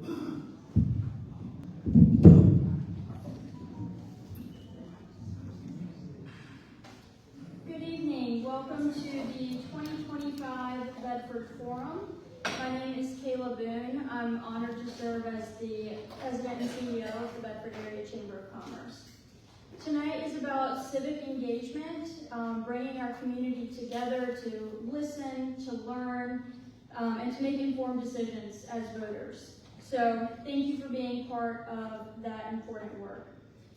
Good evening. Welcome to the 2025 Bedford Forum. My name is Kayla Boone. I'm honored to serve as the President and CEO of the Bedford Area Chamber of Commerce. Tonight is about civic engagement, bringing our community together to listen, to learn, and to make informed decisions as voters. So thank you for being part of that important work.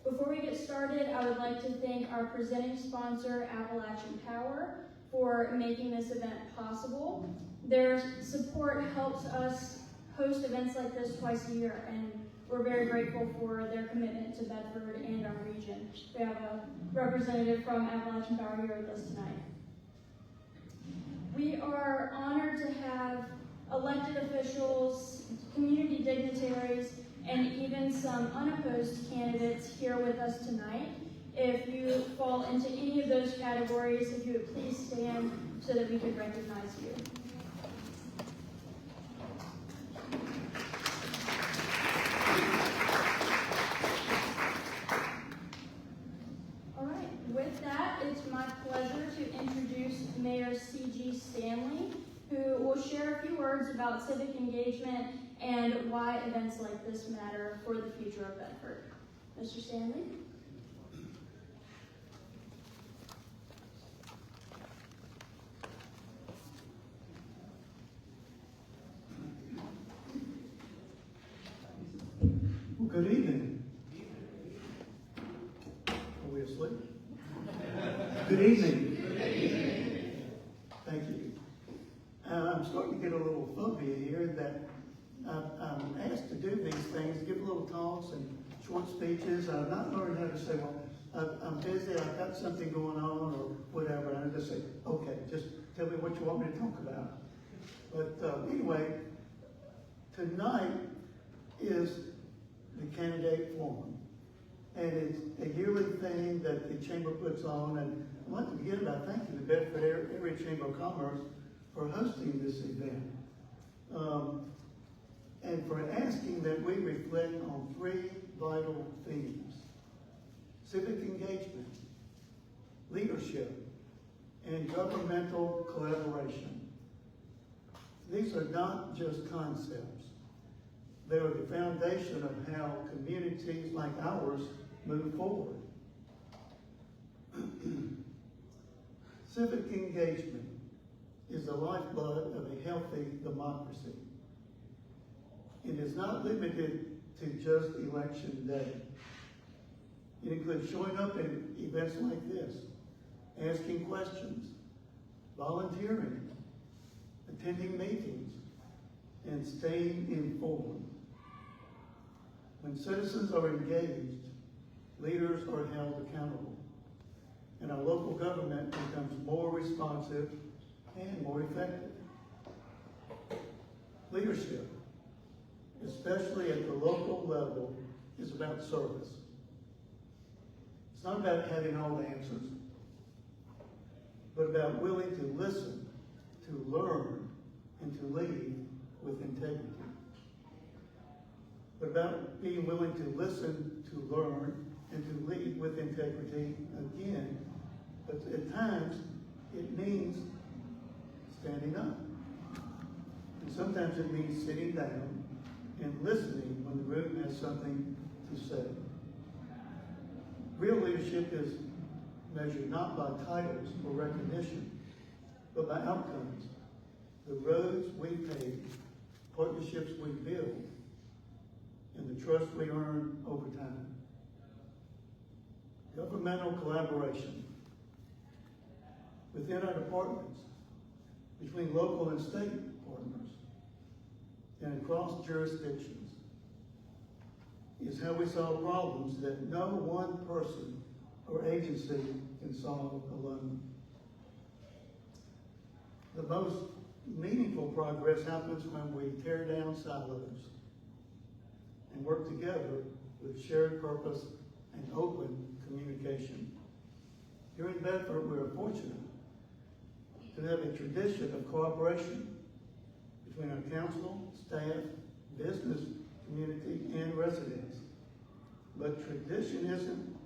Before we get started, I would like to thank our presenting sponsor, Appalachian Power, for making this event possible. Their support helps us host events like this twice a year, and we're very grateful for their commitment to Bedford and our region. We have a representative from Appalachian Power here with us tonight. We are honored to have elected officials, community dignitaries, and even some unopposed candidates here with us tonight. If you fall into any of those categories, if you would please stand so that we could recognize you. All right, with that, it's my pleasure to introduce Mayor C.G. Stanley, who will share a few words about civic engagement and why events like this matter for the future of Bedford. Mr. Stanley? Well, good evening. Are we asleep? Good evening. Thank you. I'm starting to get a little phobia here that I'm asked to do these things, give little talks and short speeches. I've not learned how to say, well, I'm busy, I've got something going on or whatever. And I just say, okay, just tell me what you want me to talk about. But anyway, tonight is the candidate forum. And it's a yearly thing that the Chamber puts on. And I'd like to begin by thanking the Bedford Area Chamber of Commerce for hosting this event. And for asking that we reflect on three vital themes: civic engagement, leadership, and governmental collaboration. These are not just concepts. They are the foundation of how communities like ours move forward. Civic engagement is the lifeblood of a healthy democracy. It is not limited to just election day. It includes showing up in events like this, asking questions, volunteering, attending meetings, and staying informed. When citizens are engaged, leaders are held accountable, and our local government becomes more responsive and more effective. Leadership, especially at the local level, is about service. It's not about having all the answers, but about willing to listen, to learn, and to lead with integrity. But about being willing to listen, to learn, and to lead with integrity again. But at times, it means standing up. And sometimes it means sitting down and listening when the room has something to say. Real leadership is measured not by titles or recognition, but by outcomes. The roads we pave, partnerships we build, and the trust we earn over time. Governmental collaboration within our departments, between local and state partners, and across jurisdictions is how we solve problems that no one person or agency can solve alone. The most meaningful progress happens when we tear down silos and work together with shared purpose and open communication. Here in Bedford, we are fortunate to have a tradition of cooperation between our council, staff, business community, and residents. But tradition isn't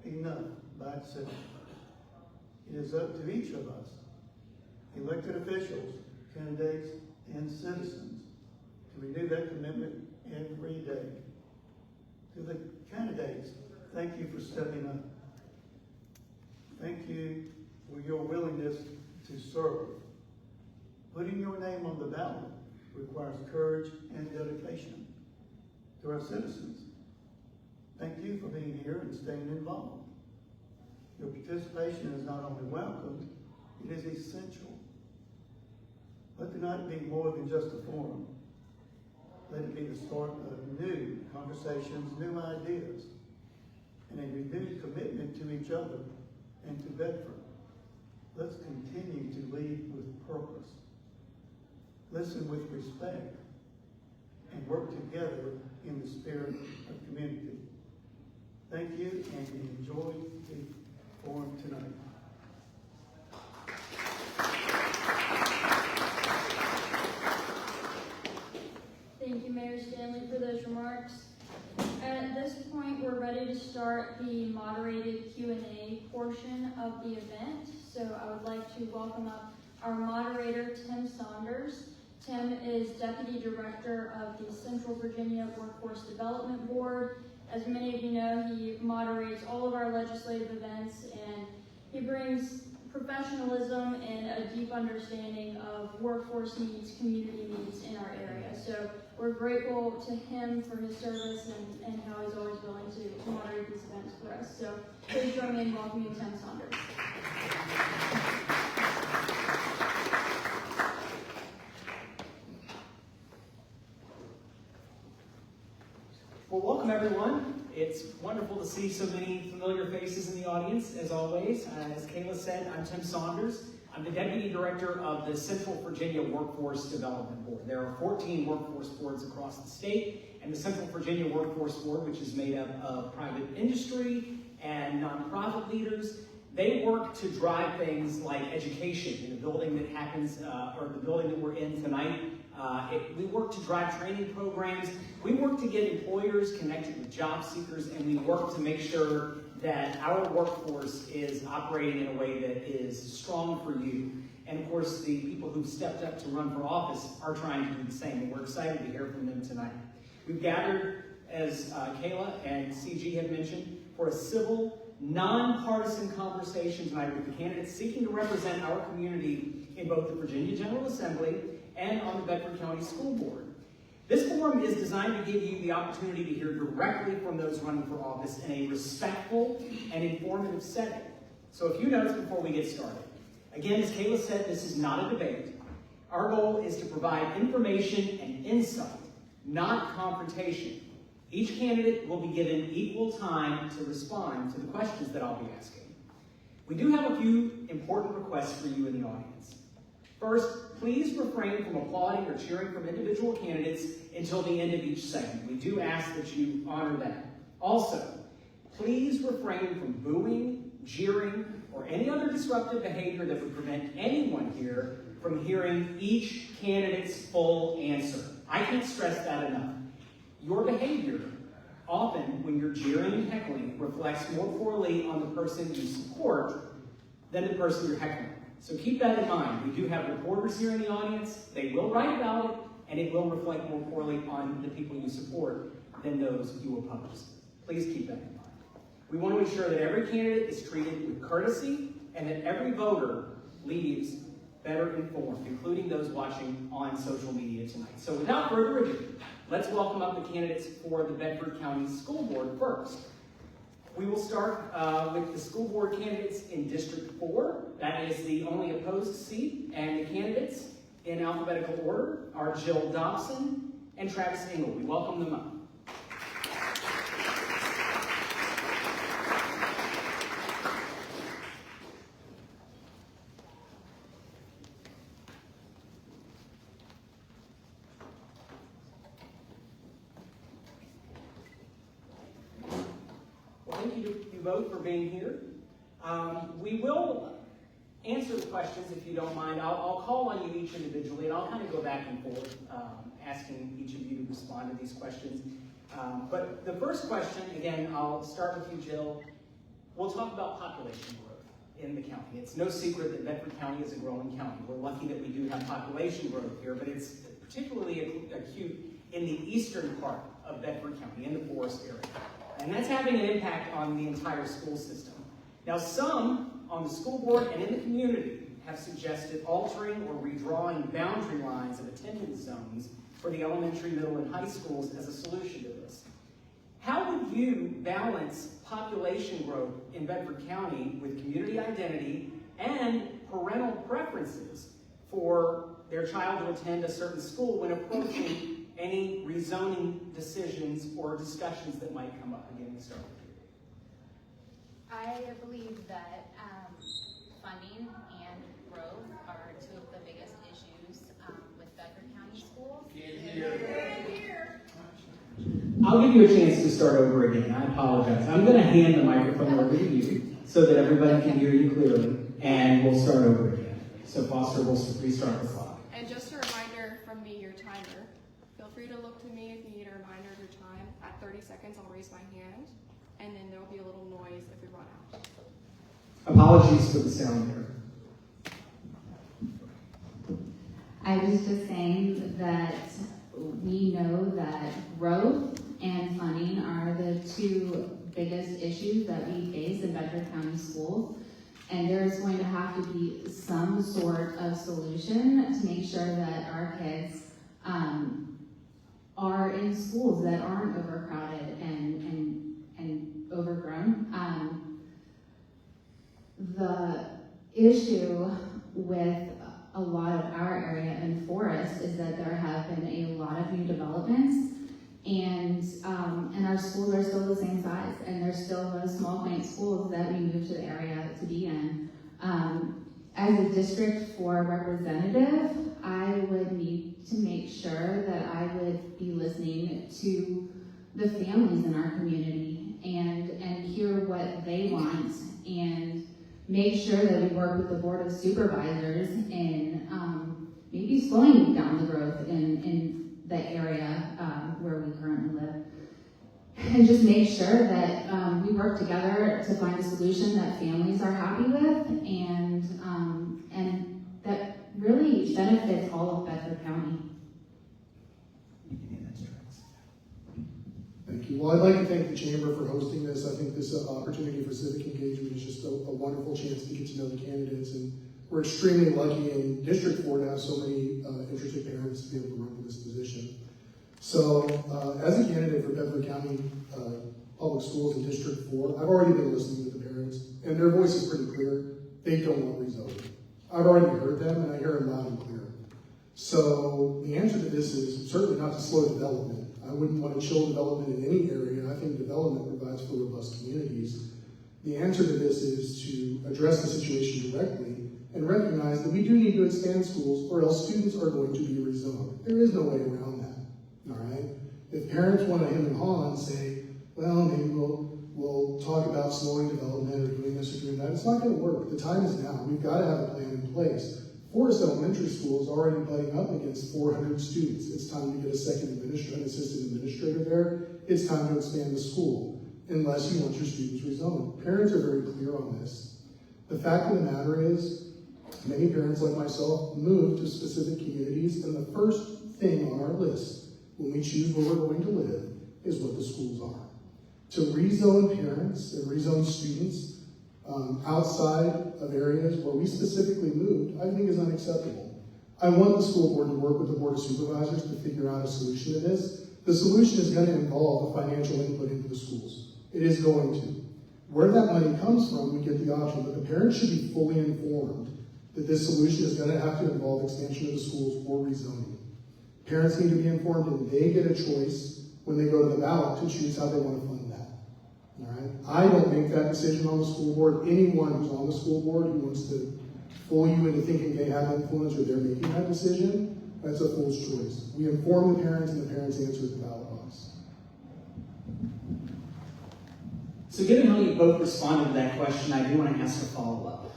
enough by itself. It is up to each of us, elected officials, candidates, and citizens, to renew that commitment every day. To the candidates, thank you for stepping up. Thank you for your willingness to serve. Putting your name on the ballot requires courage and dedication. To our citizens, thank you for being here and staying involved. Your participation is not only welcome, it is essential. Let it not be more than just a forum. Let it be the start of new conversations, new ideas, and a renewed commitment to each other and to Bedford. Let's continue to lead with purpose, listen with respect, and work together in the spirit of community. Thank you, and enjoy the forum tonight. Thank you, Mayor Stanley, for those remarks. At this point, we're ready to start the moderated Q&A portion of the event. So I would like to welcome up our moderator, Tim Saunders. Tim is Deputy Director of the Central Virginia Workforce Development Board. As many of you know, he moderates all of our legislative events, and he brings professionalism and a deep understanding of workforce needs, community needs in our area. So we're grateful to him for his service and how he's always willing to moderate these events for us. So please join me in welcoming Tim Saunders. Well, welcome everyone. It's wonderful to see so many familiar faces in the audience, as always. As Kayla said, I'm Tim Saunders. I'm the Deputy Director of the Central Virginia Workforce Development Board. There are 14 workforce boards across the state, and the Central Virginia Workforce Board, which is made up of private industry and nonprofit leaders, they work to drive things like education in the building that happens, or the building that we're in tonight. We work to drive training programs. We work to get employers connected with job seekers, and we work to make sure that our workforce is operating in a way that is strong for you. And of course, the people who've stepped up to run for office are trying to do the same, and we're excited to hear from them tonight. We've gathered, as Kayla and CG have mentioned, for a civil, nonpartisan conversation tonight with the candidates seeking to represent our community in both the Virginia General Assembly and on the Bedford County School Board. This forum is designed to give you the opportunity to hear directly from those running for office in a respectful and informative setting. So a few notes before we get started. Again, as Kayla said, this is not a debate. Our goal is to provide information and insight, not confrontation. Each candidate will be given equal time to respond to the questions that I'll be asking. We do have a few important requests for you in the audience. First, please refrain from applauding or cheering from individual candidates until the end of each segment. We do ask that you honor that. Also, please refrain from booing, jeering, or any other disruptive behavior that would prevent anyone here from hearing each candidate's full answer. I can't stress that enough. Your behavior, often when you're jeering and heckling, reflects more poorly on the person you support than the person you're heckling. So keep that in mind. We do have reporters here in the audience. They will write about it, and it will reflect more poorly on the people you support than those you oppose. Please keep that in mind. We want to ensure that every candidate is treated with courtesy and that every voter leaves better informed, including those watching on social media tonight. So without further ado, let's welcome up the candidates for the Bedford County School Board first. We will start with the school board candidates in District 4. That is the only opposed seat, and the candidates in alphabetical order are Jill Dobson and Travis Engel. We welcome them up. Thank you both for being here. We will answer the questions if you don't mind. I'll call on you each individually, and I'll kind of go back and forth asking each of you to respond to these questions. But the first question, again, I'll start with you, Jill. We'll talk about population growth in the county. It's no secret that Bedford County is a growing county. We're lucky that we do have population growth here, but it's particularly acute in the eastern part of Bedford County, in the Forest area. And that's having an impact on the entire school system. Now, some on the school board and in the community have suggested altering or redrawing boundary lines of attendance zones for the elementary, middle, and high schools as a solution to this. How would you balance population growth in Bedford County with community identity and parental preferences for their child to attend a certain school when approaching any rezoning decisions or discussions that might come up? Again, we start with you. I believe that funding and growth are two of the biggest issues with Bedford County schools. I'll give you a chance to start over again. I apologize. I'm going to hand the microphone over to you so that everybody can hear you clearly, and we'll start over again. So Foster will restart the clock. And just a reminder from me, your timer. Feel free to look to me if you need a reminder of your time. At 30 seconds, I'll raise my hand, and then there will be a little noise if we run out. Apologies for the sound there. I was just saying that we know that growth and funding are the two biggest issues that we face in Bedford County schools. And there's going to have to be some sort of solution to make sure that our kids are in schools that aren't overcrowded and overgrown. The issue with a lot of our area in Forest is that there have been a lot of new developments, and our schools are still the same size, and there's still those small quaint schools that we moved to the area to be in. As a District 4 representative, I would need to make sure that I would be listening to the families in our community and hear what they want, and make sure that we work with the Board of Supervisors in maybe slowing down the growth in the area where we currently live. And just make sure that we work together to find a solution that families are happy with and that really benefits all of Bedford County. Thank you. Well, I'd like to thank the Chamber for hosting this. I think this opportunity for civic engagement is just a wonderful chance to get to know the candidates, and we're extremely lucky in District 4 to have so many interested parents to be able to run for this position. So, as a candidate for Bedford County Public Schools in District 4, I've already been listening to the parents, and their voice is pretty clear. They don't want rezoning. I've already heard them, and I hear them loud and clear. So, the answer to this is certainly not to slow development. I wouldn't want to chill development in any area, and I think development provides for robust communities. The answer to this is to address the situation directly and recognize that we do need to expand schools, or else students are going to be rezoned. There is no way around that, all right? If parents want to hem and haw and say, well, maybe we'll talk about slowing development or doing this or doing that, it's not going to work. The time is now. We've got to have a plan in place. Forest Elementary School is already butting up against 400 students. It's time to get a second assistant administrator there. It's time to expand the school, unless you want your students rezoned. Parents are very clear on this. The fact of the matter is, many parents like myself move to specific communities, and the first thing on our list when we choose where we're going to live is what the schools are. To rezone parents and rezone students outside of areas where we specifically moved, I think is unacceptable. I want the school board to work with the Board of Supervisors to figure out a solution to this. The solution is going to involve a financial input into the schools. It is going to. Where that money comes from, we get the option, but the parents should be fully informed that this solution is going to have to involve expansion of the schools or rezoning. Parents need to be informed, and they get a choice when they go to the ballot to choose how they want to fund that. All right? I don't make that decision on the school board. Anyone who's on the school board who wants to fool you into thinking they have influence or they're making that decision, that's a fool's choice. We inform the parents, and the parents answer the ballot box. So given how you both responded to that question, I do want to ask a follow-up.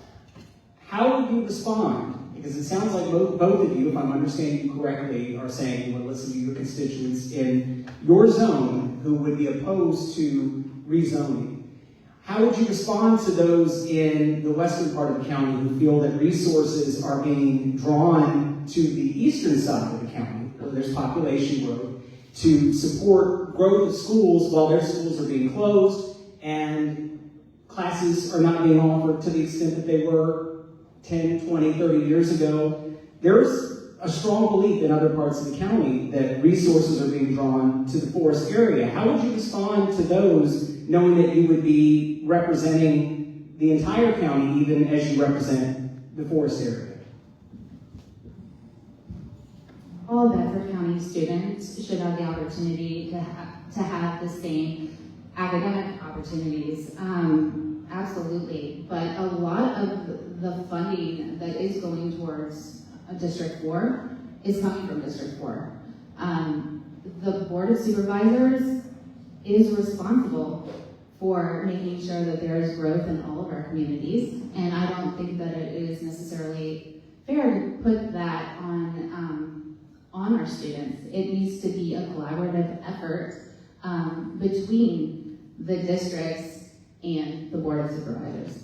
How would you respond Because it sounds like both of you, if I'm understanding you correctly, are saying you want to listen to your constituents in your zone who would be opposed to rezoning. How would you respond to those in the western part of the county who feel that resources are being drawn to the eastern side of the county, where there's population growth, to support growth of schools while their schools are being closed and classes are not being offered to the extent that they were 10, 20, 30 years ago? There's a strong belief in other parts of the county that resources are being drawn to the forest area. How would you respond to those, knowing that you would be representing the entire county even as you represent the forest area? All Bedford County students should have the opportunity to have the same academic opportunities. Absolutely, but a lot of the funding that is going towards District 4 is coming from District 4. The Board of Supervisors is responsible for making sure that there is growth in all of our communities, and I don't think that it is necessarily fair to put that on our students. It needs to be a collaborative effort between the districts and the Board of Supervisors.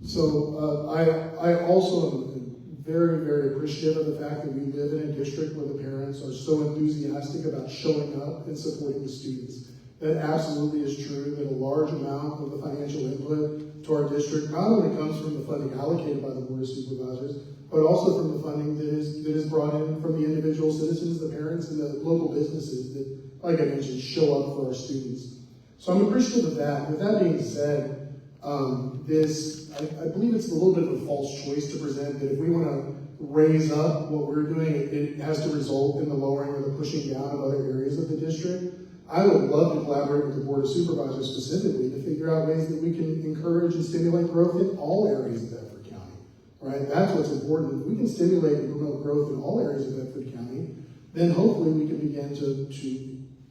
So I also am very, very appreciative of the fact that we live in a district where the parents are so enthusiastic about showing up and supporting the students. That absolutely is true, that a large amount of the financial input to our district not only comes from the funding allocated by the Board of Supervisors, but also from the funding that is brought in from the individual citizens, the parents, and the local businesses that, like I mentioned, show up for our students. So I'm appreciative of that. With that being said, I believe it's a little bit of a false choice to present that if we want to raise up what we're doing, it has to result in the lowering or the pushing down of other areas of the district. I would love to collaborate with the Board of Supervisors specifically to figure out ways that we can encourage and stimulate growth in all areas of Bedford County, right? That's what's important. If we can stimulate and promote growth in all areas of Bedford County, then hopefully we can begin to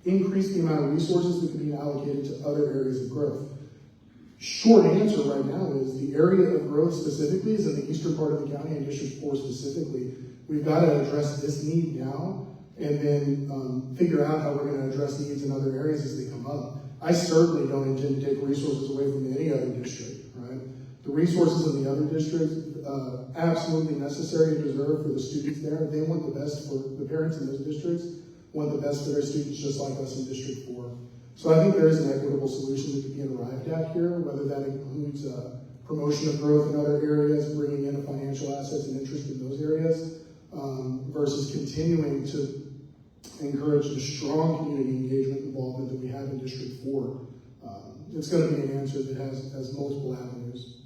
increase the amount of resources that can be allocated to other areas of growth. Short answer right now is the area of growth specifically is in the eastern part of the county and District 4 specifically. We've got to address this need now and then figure out how we're going to address needs in other areas as they come up. I certainly don't intend to take resources away from any other district, right? The resources in the other districts, absolutely necessary and deserved for the students there. They want the best for the parents in those districts, want the best for their students just like us in District 4. So I think there is an equitable solution that can be arrived at here, whether that includes promotion of growth in other areas, bringing in financial assets and interest in those areas, versus continuing to encourage the strong community engagement involvement that we have in District 4. It's going to be an answer that has multiple avenues.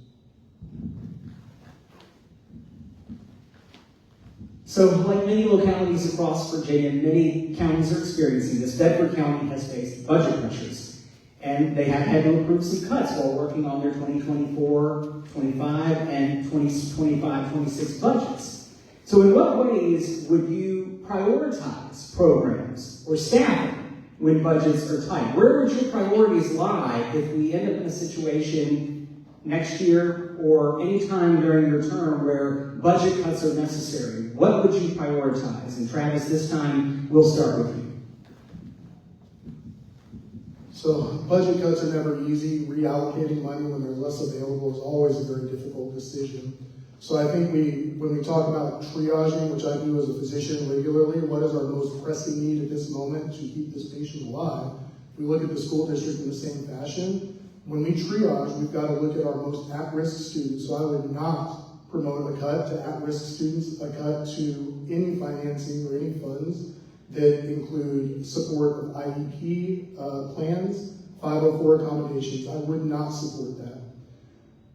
So, like many localities across Virginia, many counties are experiencing this. Bedford County has faced budget pressures, and they have had to approve some cuts while working on their 2024, 25, and 2025, 26 budgets. So in what ways would you prioritize programs or staffing when budgets are tight? Where would your priorities lie if we end up in a situation next year or any time during your term where budget cuts are necessary? What would you prioritize? And Travis, this time we'll start with you. So budget cuts are never easy. Reallocating money when there's less available is always a very difficult decision. So I think when we talk about triaging, which I do as a physician regularly, what is our most pressing need at this moment to keep this patient alive? We look at the school district in the same fashion. When we triage, we've got to look at our most at-risk students. So I would not promote a cut to at-risk students, a cut to any financing or any funds that include support of IEP plans, 504 accommodations. I would not support that.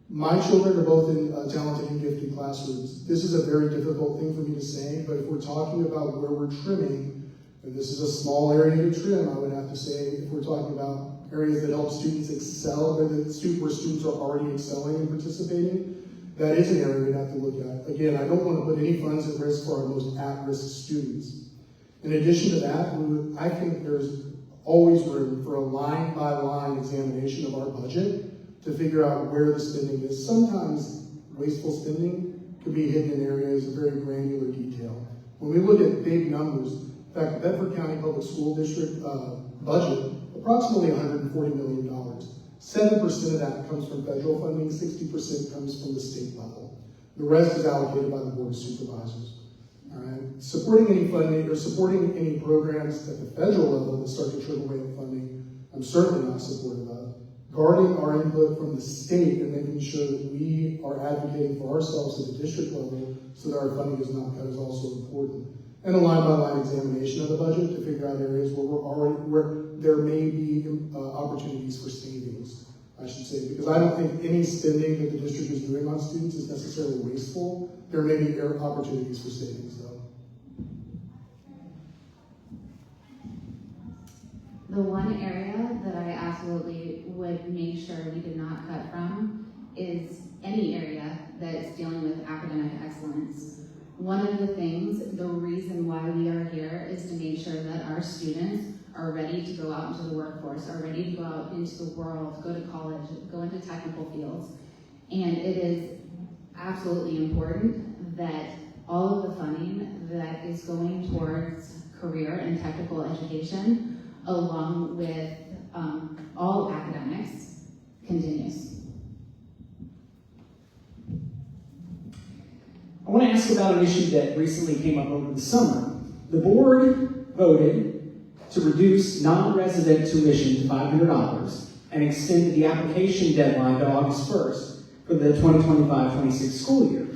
My children are both in talented and gifted classrooms. This is a very difficult thing for me to say, but if we're talking about where we're trimming, and this is a small area to trim, I would have to say, if we're talking about areas that help students excel, where students are already excelling and participating, that is an area we'd have to look at. Again, I don't want to put any funds at risk for our most at-risk students. In addition to that, I think there's always room for a line-by-line examination of our budget to figure out where the spending is. Sometimes wasteful spending can be hidden in areas of very granular detail. When we look at big numbers, in fact, the Bedford County Public School District budget, approximately $140 million. 7% of that comes from federal funding, 60% comes from the state level. The rest is allocated by the Board of Supervisors. All right. Supporting any funding or supporting any programs at the federal level that start to chip away at funding, I'm certainly not supportive of. Guarding our input from the state and making sure that we are advocating for ourselves at the district level so that our funding is not cut is also important. And a line-by-line examination of the budget to figure out areas where there may be opportunities for savings, I should say, because I don't think any spending that the district is doing on students is necessarily wasteful. There may be opportunities for savings, though. The one area that I absolutely would make sure we did not cut from is any area that's dealing with academic excellence. One of the things, the reason why we are here is to make sure that our students are ready to go out into the workforce, are ready to go out into the world, go to college, go into technical fields. And it is absolutely important that all of the funding that is going towards career and technical education, along with all academics, continues. I want to ask about an issue that recently came up over the summer. The board voted to reduce non-resident tuition to $500 and extend the application deadline to August 1st for the 2025-26 school year.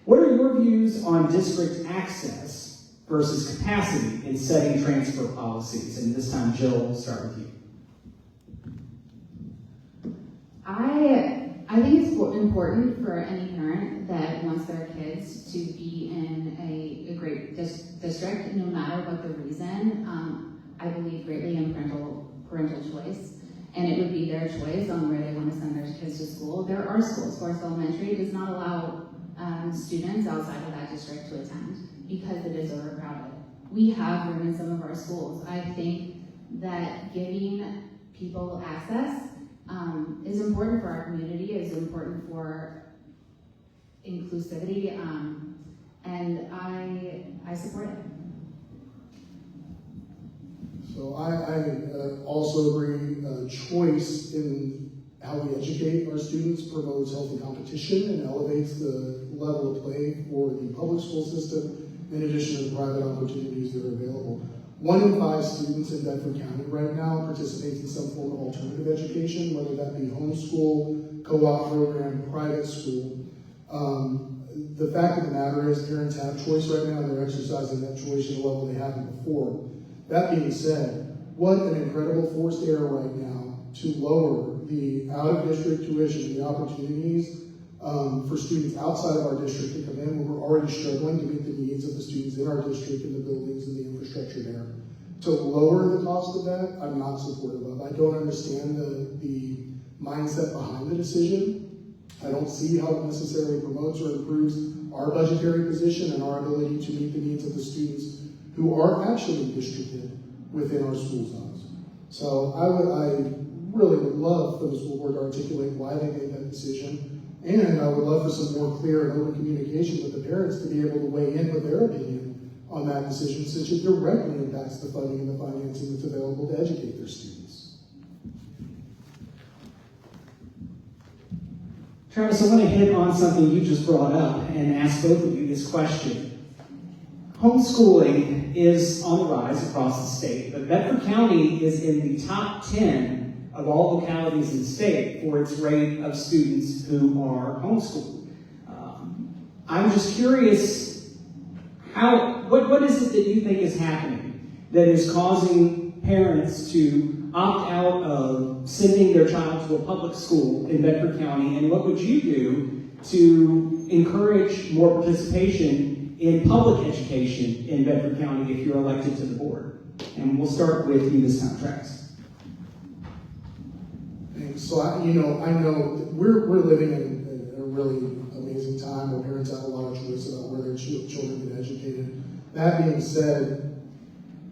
What are your views on district access versus capacity in setting transfer policies? And this time, Jill, we'll start with you. I think it's important for any parent that wants their kids to be in a great district, no matter what the reason. I believe greatly in parental choice, and it would be their choice on where they want to send their kids to school. There are schools. Forest Elementary does not allow students outside of that district to attend because it is overcrowded. We have room in some of our schools. I think that giving people access is important for our community, is important for inclusivity, and I support it. So I also agree, choice in how we educate our students promotes healthy competition and elevates the level of play for the public school system, in addition to the private opportunities that are available. 1 in 5 students in Bedford County right now participates in some form of alternative education, whether that be homeschool, co-op program, private school. The fact of the matter is parents have choice right now, and they're exercising that choice at a level they haven't before. That being said, what an incredible forced error right now to lower the out-of-district tuition and the opportunities for students outside of our district to come in when we're already struggling to meet the needs of the students in our district and the buildings and the infrastructure there. To lower the cost of that, I'm not supportive of. I don't understand the mindset behind the decision. I don't see how it necessarily promotes or improves our budgetary position and our ability to meet the needs of the students who are actually districted within our school zones. So I really would love for the school board to articulate why they made that decision. And I would love for some more clear and open communication with the parents to be able to weigh in with their opinion on that decision, since it directly impacts the funding and the financing that's available to educate their students. Travis, I want to hit on something you just brought up and ask both of you this question. Homeschooling is on the rise across the state, but Bedford County is in the top 10 of all localities in the state for its rate of students who are homeschooled. I'm just curious, what is it that you think is happening that is causing parents to opt out of sending their child to a public school in Bedford County, and what would you do to encourage more participation in public education in Bedford County if you're elected to the board? And we'll start with you this time, Travis. So I know we're living in a really amazing time where parents have a lot of choice about where their children get educated. That being said,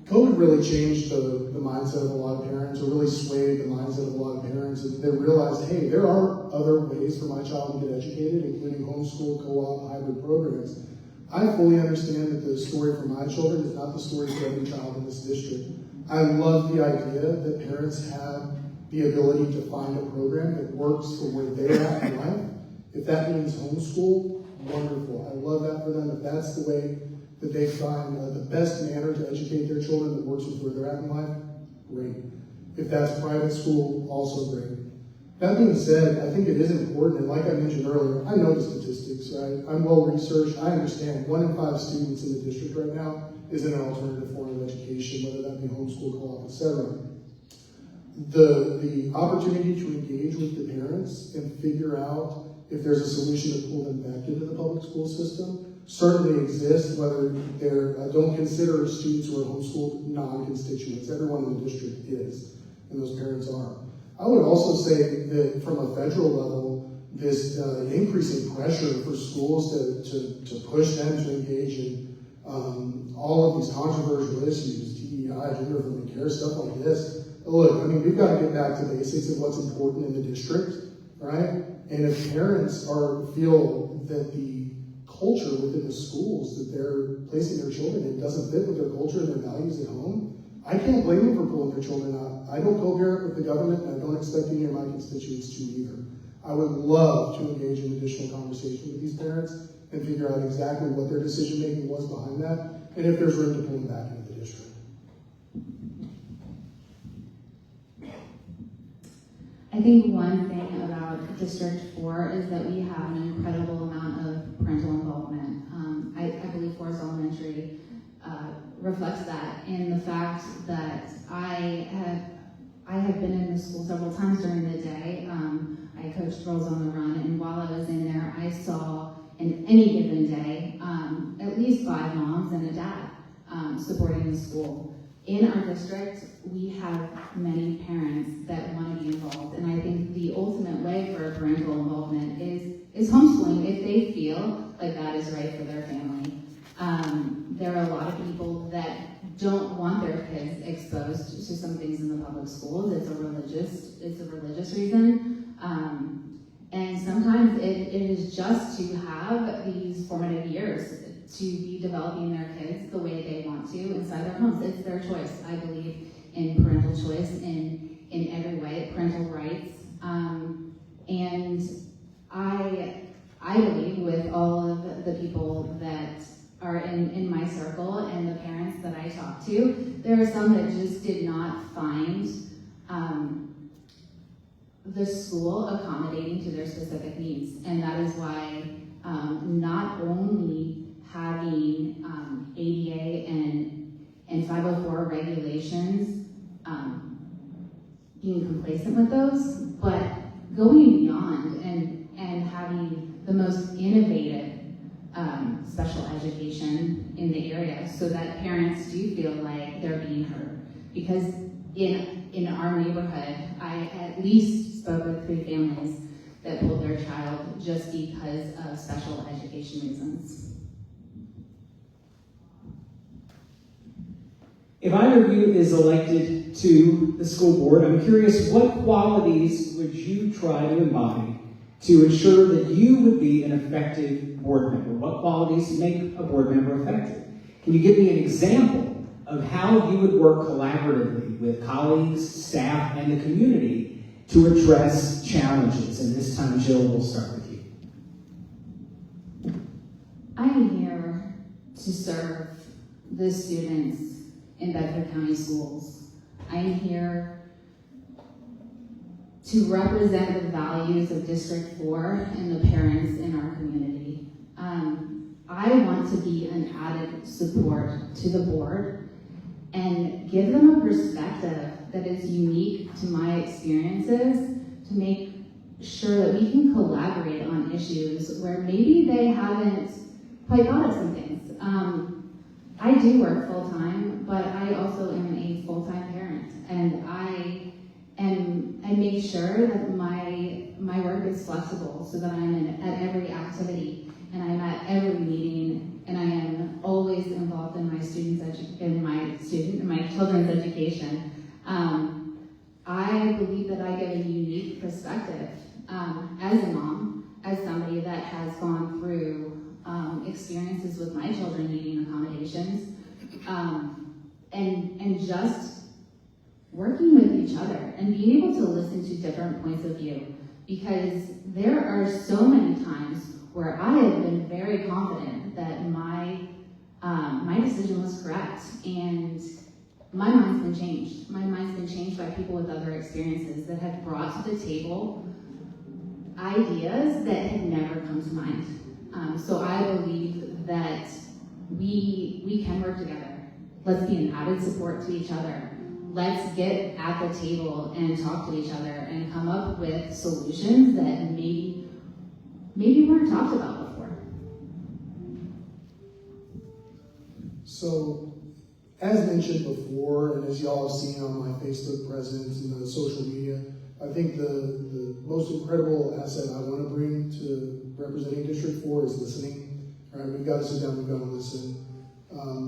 COVID really changed the mindset of a lot of parents, or really swayed the mindset of a lot of parents, and they realized, hey, there are other ways for my child to get educated, including homeschool, co-op, hybrid programs. I fully understand that the story for my children is not the story for every child in this district. I love the idea that parents have the ability to find a program that works for where they're at in life. If that means homeschool, wonderful. I love that for them. If that's the way that they find the best manner to educate their children that works with where they're at in life, great. If that's private school, also great. That being said, I think it is important, and like I mentioned earlier, I know the statistics, right? I'm well researched. I understand 1 in 5 students in the district right now is in an alternative form of education, whether that be homeschool, co-op, etc. The opportunity to engage with the parents and figure out if there's a solution to pull them back into the public school system certainly exists, whether they're, don't consider students who are homeschooled non-constituents. Everyone in the district is, and those parents are. I would also say that from a federal level, this increasing pressure for schools to push them to engage in all of these controversial issues, DEI, gender-affirming care, stuff like this. Look, I mean, we've got to get back to basics of what's important in the district, right? And if parents feel that the culture within the schools that they're placing their children in doesn't fit with their culture and their values at home, I can't blame them for pulling their children out. I don't co-parent with the government, and I don't expect any of my constituents to either. I would love to engage in additional conversation with these parents and figure out exactly what their decision-making was behind that, and if there's room to pull them back into the district. I think one thing about District 4 is that we have an incredible amount of parental involvement. I believe Forest Elementary reflects that in the fact that I have been in the school several times during the day. I coached Girls on the Run, and while I was in there, I saw in any given day at least 5 moms and a dad supporting the school. In our district, we have many parents that want to be involved, and I think the ultimate way for parental involvement is homeschooling if they feel like that is right for their family. There are a lot of people that don't want their kids exposed to some things in the public schools. It's a religious reason, and sometimes it is just to have these formative years to be developing their kids the way they want to inside their homes. It's their choice. I believe in parental choice in every way, parental rights. And I believe with all of the people that are in my circle and the parents that I talk to, there are some that just did not find the school accommodating to their specific needs. And that is why not only having ADA and 504 regulations, being complacent with those, but going beyond and having the most innovative special education in the area so that parents do feel like they're being heard. Because in our neighborhood, I at least spoke with 3 families that pulled their child just because of special education reasons. If either of you is elected to the school board, I'm curious, what qualities would you try to embody to ensure that you would be an effective board member? What qualities make a board member effective? Can you give me an example of how you would work collaboratively with colleagues, staff, and the community to address challenges? And this time, Jill, we'll start with you. I'm here to serve the students in Bedford County Schools. I'm here to represent the values of District 4 and the parents in our community. I want to be an added support to the board and give them a perspective that is unique to my experiences to make sure that we can collaborate on issues where maybe they haven't quite thought of some things. I do work full-time, but I also am a full-time parent, and I make sure that my work is flexible so that I'm at every activity and I'm at every meeting, and I am always involved in my students' my children's education. I believe that I give a unique perspective as a mom, as somebody that has gone through experiences with my children needing accommodations, and just working with each other and being able to listen to different points of view, because there are so many times where I have been very confident that my decision was correct, and my mind's been changed. My mind's been changed by people with other experiences that have brought to the table ideas that had never come to mind. So I believe that we can work together. Let's be an added support to each other. Let's get at the table and talk to each other and come up with solutions that maybe weren't talked about before. So, as mentioned before, and as y'all have seen on my Facebook presence and the social media, I think the most incredible asset I want to bring to representing District 4 is listening. All right, we've got to sit down, we've got to listen.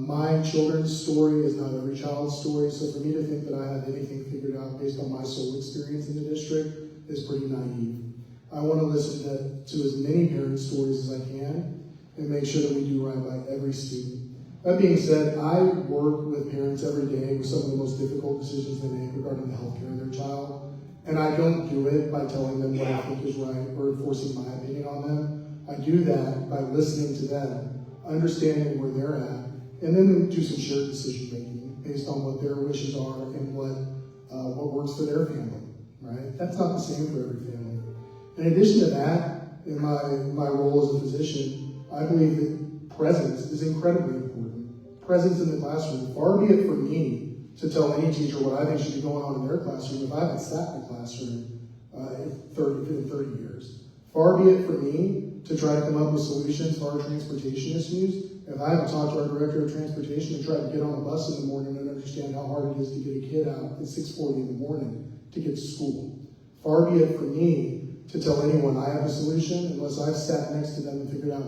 My children's story is not every child's story, so for me to think that I have anything figured out based on my sole experience in the district is pretty naive. I want to listen to as many parents' stories as I can and make sure that we do right by every student. That being said, I work with parents every day with some of the most difficult decisions they make regarding the healthcare of their child, and I don't do it by telling them what I think is right or enforcing my opinion on them. I do that by listening to them, understanding where they're at, and then do some shared decision making based on what their wishes are and what works for their family, right? That's not the same for every family. In addition to that, in my role as a physician, I believe that presence is incredibly important. Presence in the classroom. Far be it from me to tell any teacher what I think should be going on in their classroom if I haven't sat in the classroom in 30 years. Far be it from me to try to come up with solutions for our transportation issues if I haven't talked to our director of transportation and tried to get on a bus in the morning and understand how hard it is to get a kid out at 6:40 in the morning to get to school. Far be it from me to tell anyone I have a solution unless I've sat next to them and figured out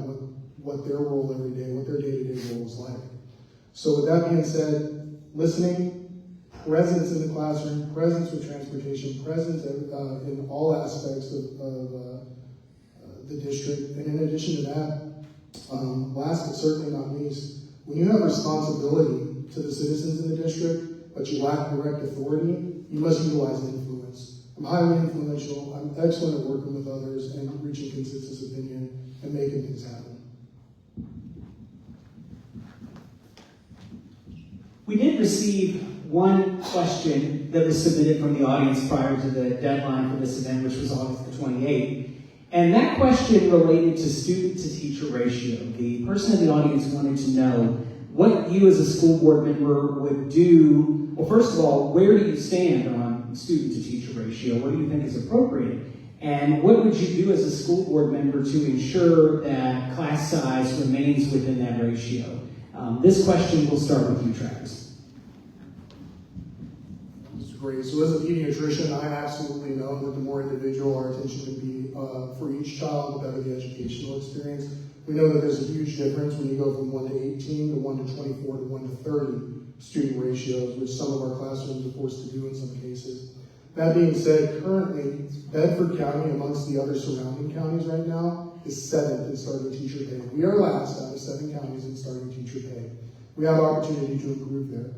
what their role every day, what their day-to-day role is like. So with that being said, listening, presence in the classroom, presence with transportation, presence in all aspects of the district. And in addition to that, last but certainly not least, when you have responsibility to the citizens in the district, but you lack direct authority, you must utilize influence. I'm highly influential, I'm excellent at working with others and reaching consensus opinion and making things happen. We did receive one question that was submitted from the audience prior to the deadline for this event, which was August the 28th. And that question related to student-to-teacher ratio. The person in the audience wanted to know what you as a school board member would do. Well, first of all, where do you stand on student-to-teacher ratio? What do you think is appropriate? And what would you do as a school board member to ensure that class size remains within that ratio? This question will start with you, Travis. This is great. So as a pediatrician, I absolutely know that the more individual our attention can be for each child, the better the educational experience. We know that there's a huge difference when you go from 1 to 18 to 1 to 24 to 1 to 30 student ratios, which some of our classrooms are forced to do in some cases. That being said, currently, Bedford County, amongst the other surrounding counties right now, is 7th in starting teacher pay. We are last out of 7 counties in starting teacher pay. We have opportunity to improve there.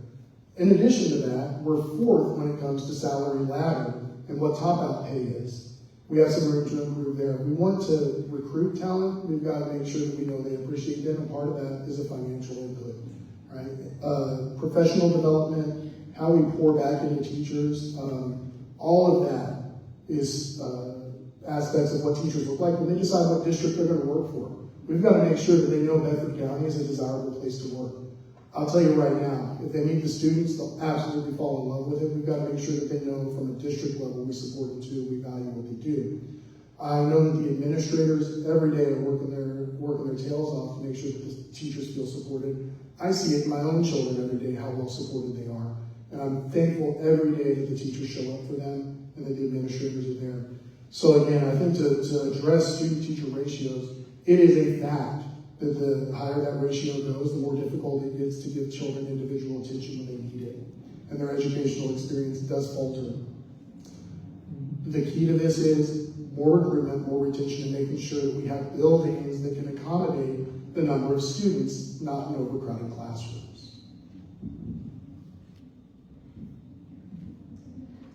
In addition to that, we're 4th when it comes to salary ladder and what top-out pay is. We have some room to improve there. We want to recruit talent. We've got to make sure that we know they appreciate them, and part of that is a financial input, right? Professional development, how we pour back into teachers, all of that is aspects of what teachers look like when they decide what district they're going to work for. We've got to make sure that they know Bedford County is a desirable place to work. I'll tell you right now, if they meet the students, they'll absolutely fall in love with it. We've got to make sure that they know from a district level we support them too, we value what they do. I know that the administrators every day are working their tails off to make sure that the teachers feel supported. I see it in my own children every day how well supported they are. And I'm thankful every day that the teachers show up for them and that the administrators are there. So again, I think to address student-teacher ratios, it is a fact that the higher that ratio goes, the more difficult it gets to give children individual attention when they need it. their educational experience does falter. The key to this is more recruitment, more retention, and making sure that we have buildings that can accommodate the number of students, not in overcrowded classrooms.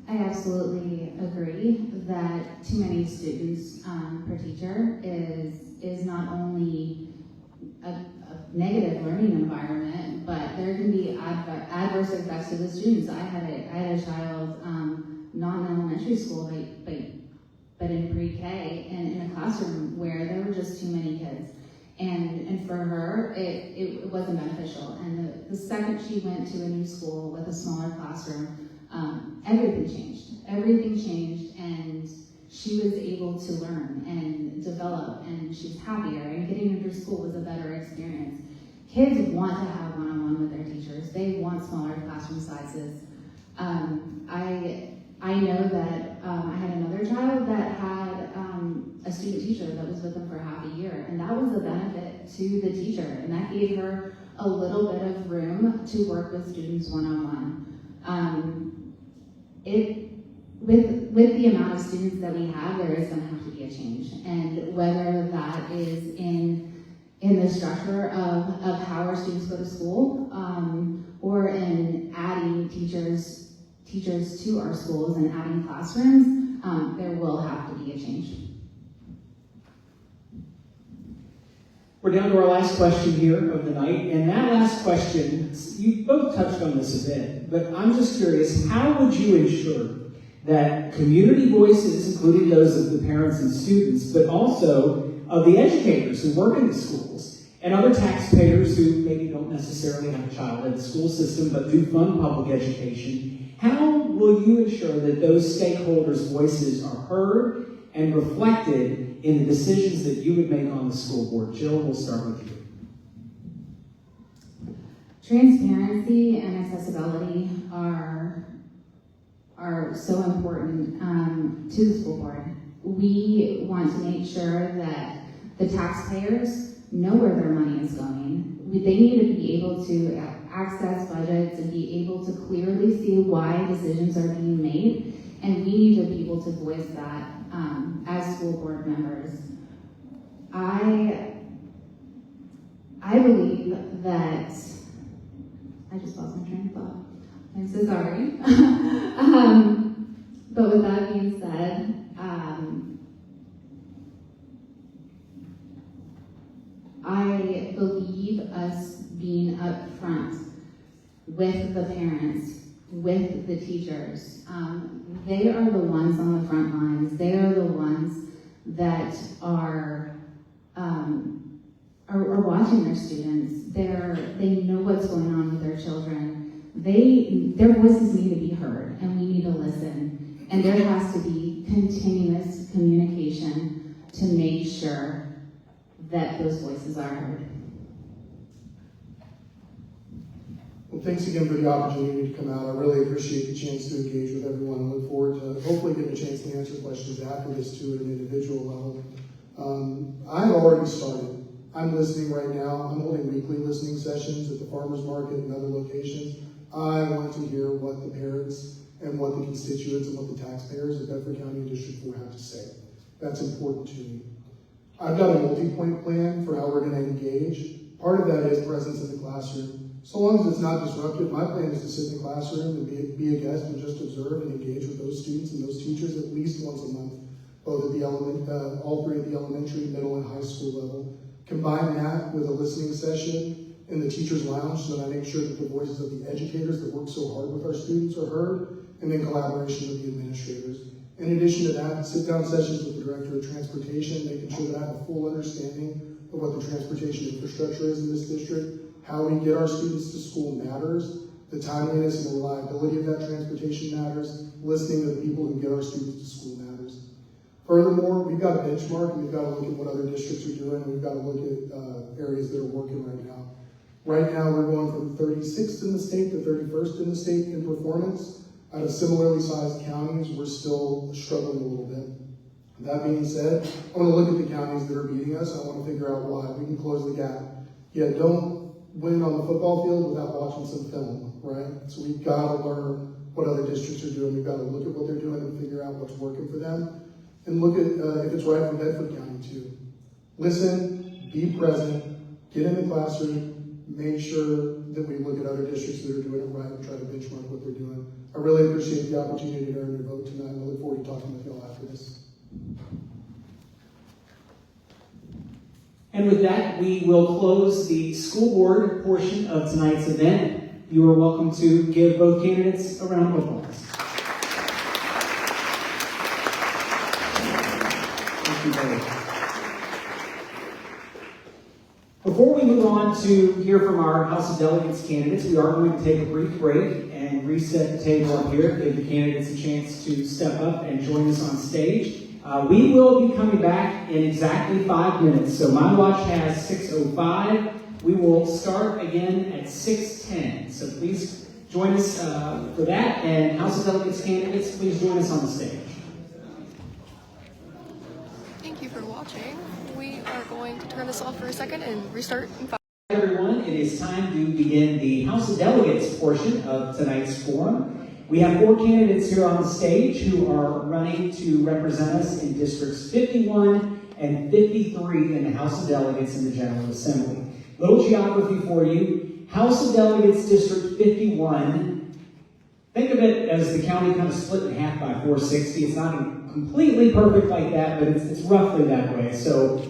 I absolutely agree that too many students per teacher is not only a negative learning environment, but there can be adverse effects to the students. I had a child, not in elementary school, but in pre-K, and in a classroom where there were just too many kids. And for her, it wasn't beneficial. And the second she went to a new school with a smaller classroom, everything changed. Everything changed, and she was able to learn and develop, and she was happier, and getting into school was a better experience. Kids want to have one-on-one with their teachers. They want smaller classroom sizes. I know that I had another child that had a student teacher that was with them for half a year, and that was a benefit to the teacher, and that gave her a little bit of room to work with students one-on-one. With the amount of students that we have, there is going to have to be a change, and whether that is in the structure of how our students go to school, or in adding teachers to our schools and adding classrooms, there will have to be a change. We're down to our last question here of the night, and that last question, you both touched on this a bit, but I'm just curious, how would you ensure that community voices, including those of the parents and students, but also of the educators who work in the schools, and other taxpayers who maybe don't necessarily have a child in the school system but do fund public education, how will you ensure that those stakeholders' voices are heard and reflected in the decisions that you would make on the school board? Jill, we'll start with you. Transparency and accessibility are so important to the school board. We want to make sure that the taxpayers know where their money is going. They need to be able to access budgets and be able to clearly see why decisions are being made, and we need to be able to voice that as school board members. I believe that, I just lost my train of thought. I'm so sorry. But with that being said, I believe us being upfront with the parents, with the teachers. They are the ones on the front lines. They are the ones that are watching their students. They know what's going on with their children. Their voices need to be heard, and we need to listen. And there has to be continuous communication to make sure that those voices are heard. Well, thanks again for the opportunity to come out. I really appreciate the chance to engage with everyone. I look forward to hopefully getting a chance to answer questions after this too at an individual level. I've already started. I'm listening right now. I'm holding weekly listening sessions at the farmers market and other locations. I want to hear what the parents and what the constituents and what the taxpayers of Bedford County and District 4 have to say. That's important to me. I've got a multi-point plan for how we're going to engage. Part of that is presence in the classroom. So long as it's not disruptive, my plan is to sit in the classroom and be a guest and just observe and engage with those students and those teachers at least once a month, both at the all three at the elementary, middle, and high school level. Combine that with a listening session in the teacher's lounge so that I make sure that the voices of the educators that work so hard with our students are heard, and then collaboration with the administrators. In addition to that, sit-down sessions with the Director of Transportation, making sure that I have a full understanding of what the transportation infrastructure is in this district, how we get our students to school matters, the timeliness and the reliability of that transportation matters, listening to the people who get our students to school matters. Furthermore, we've got to benchmark, and we've got to look at what other districts are doing, and we've got to look at areas that are working right now. Right now, we're going from 36th in the state to 31st in the state in performance. Out of similarly sized counties, we're still struggling a little bit. That being said, I want to look at the counties that are beating us. I want to figure out why. We can close the gap. Yet don't win on the football field without watching some film. right? So we've got to learn what other districts are doing. We've got to look at what they're doing and figure out what's working for them. And look at if it's right for Bedford County too. Listen, be present, get in the classroom, make sure that we look at other districts that are doing it right and try to benchmark what they're doing. I really appreciate the opportunity to earn your vote tonight, and I look forward to talking with y'all after this. And with that, we will close the school board portion of tonight's event. You are welcome to give both candidates a round of applause. Thank you both. Before we move on to hear from our House of Delegates candidates, we are going to take a brief break and reset the table up here, give the candidates a chance to step up and join us on stage. We will be coming back in exactly 5 minutes. So my watch has 6:05. We will start again at 6:10. So please join us for that. And House of Delegates candidates, please join us on the stage. Thank you for watching. We are going to turn this off for a second and restart in 5. Hi everyone, it is time to begin the House of Delegates portion of tonight's forum. We have 4 candidates here on the stage who are running to represent us in districts 51 and 53 in the House of Delegates in the General Assembly. Little geography for you. House of Delegates District 51. Think of it as the county kind of split in half by 460. It's not completely perfect like that, but it's roughly that way. So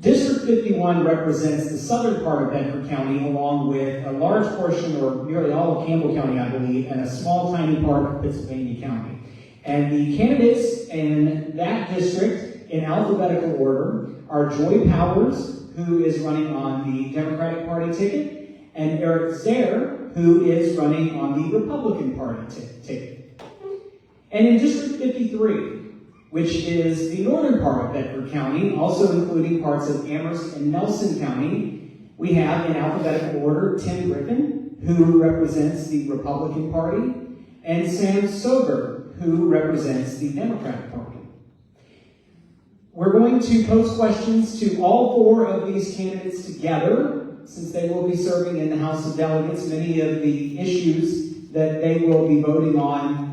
District 51 represents the southern part of Bedford County, along with a large portion, or nearly all of Campbell County, I believe, and a small, tiny part of Pennsylvania County. And the candidates in that district, in alphabetical order, are Joy Powers, who is running on the Democratic Party ticket, and Eric Zehr, who is running on the Republican Party ticket. And in District 53, which is the northern part of Bedford County, also including parts of Amherst and Nelson County, we have in alphabetical order Tim Griffin, who represents the Republican Party, and Sam Soghor, who represents the Democratic Party. We're going to pose questions to all 4 of these candidates together, since they will be serving in the House of Delegates. Many of the issues that they will be voting on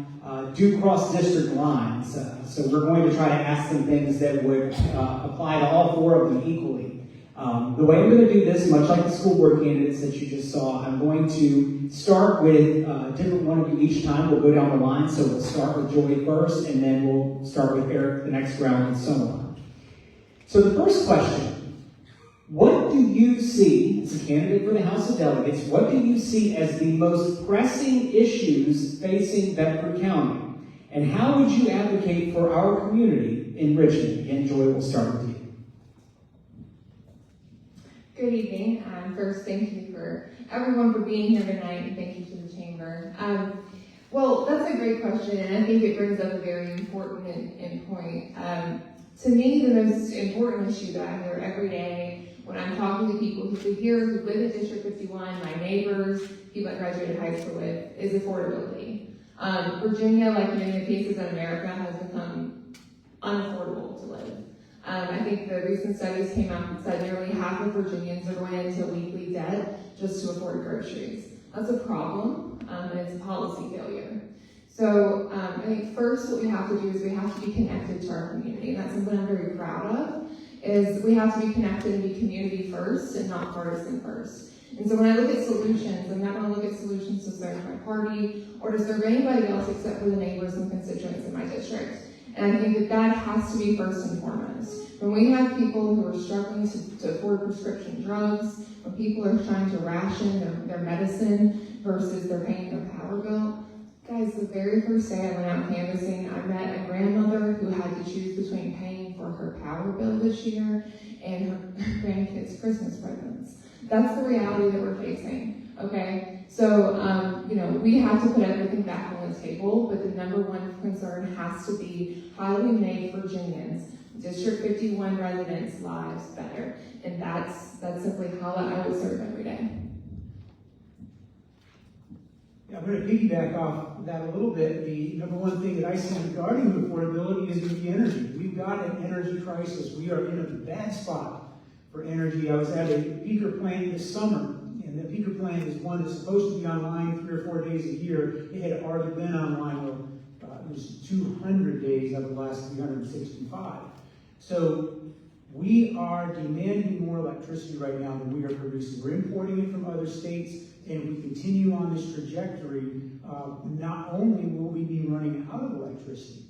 do cross district lines. So we're going to try to ask them things that would apply to all 4 of them equally. The way I'm going to do this, much like the school board candidates that you just saw, I'm going to start with a different one of you each time. We'll go down the line, so we'll start with Joy first, and then we'll start with Eric the next round, and so on. So the first question, what do you see, as a candidate for the House of Delegates, what do you see as the most pressing issues facing Bedford County? And how would you advocate for our community in Richmond? Again, Joy, we'll start with you. Good evening. First, thank you for everyone for being here tonight, and thank you to the chamber. Well, that's a great question, and I think it brings up a very important point. To me, the most important issue that I hear every day when I'm talking to people who live in District 51, my neighbors, people I graduated high school with, is affordability. Virginia, like many places in America, has become unaffordable to live. I think the recent studies came out and said nearly half of Virginians are going into weekly debt just to afford groceries. That's a problem, and it's a policy failure. So I think first what we have to do is we have to be connected to our community, and that's something I'm very proud of, is we have to be connected and be community first and not partisan first. And so when I look at solutions, I'm not going to look at solutions to serve my party or to serve anybody else except for the neighbors and constituents in my district. And I think that has to be first and foremost. When we have people who are struggling to afford prescription drugs, when people are trying to ration their medicine versus they're paying their power bill, guys, the very first day I went out canvassing, I met a grandmother who had to choose between paying for her power bill this year and her grandkids' Christmas presents. That's the reality that we're facing, okay? So, we have to put everything back on the table, but the number one concern has to be how do we make Virginians, District 51 residents' lives better? And that's simply how I would serve every day. Yeah, I'm going to piggyback off that a little bit. The number one thing that I see regarding affordability is going to be energy. We've got an energy crisis. We are in a bad spot for energy. I was at a peaker plant this summer, and peaker plant is one that's supposed to be online 3 or 4 days a year. It had already been online, it was 200 days out of the last 365. So we are demanding more electricity right now than we are producing. We're importing it from other states, and we continue on this trajectory. Not only will we be running out of electricity,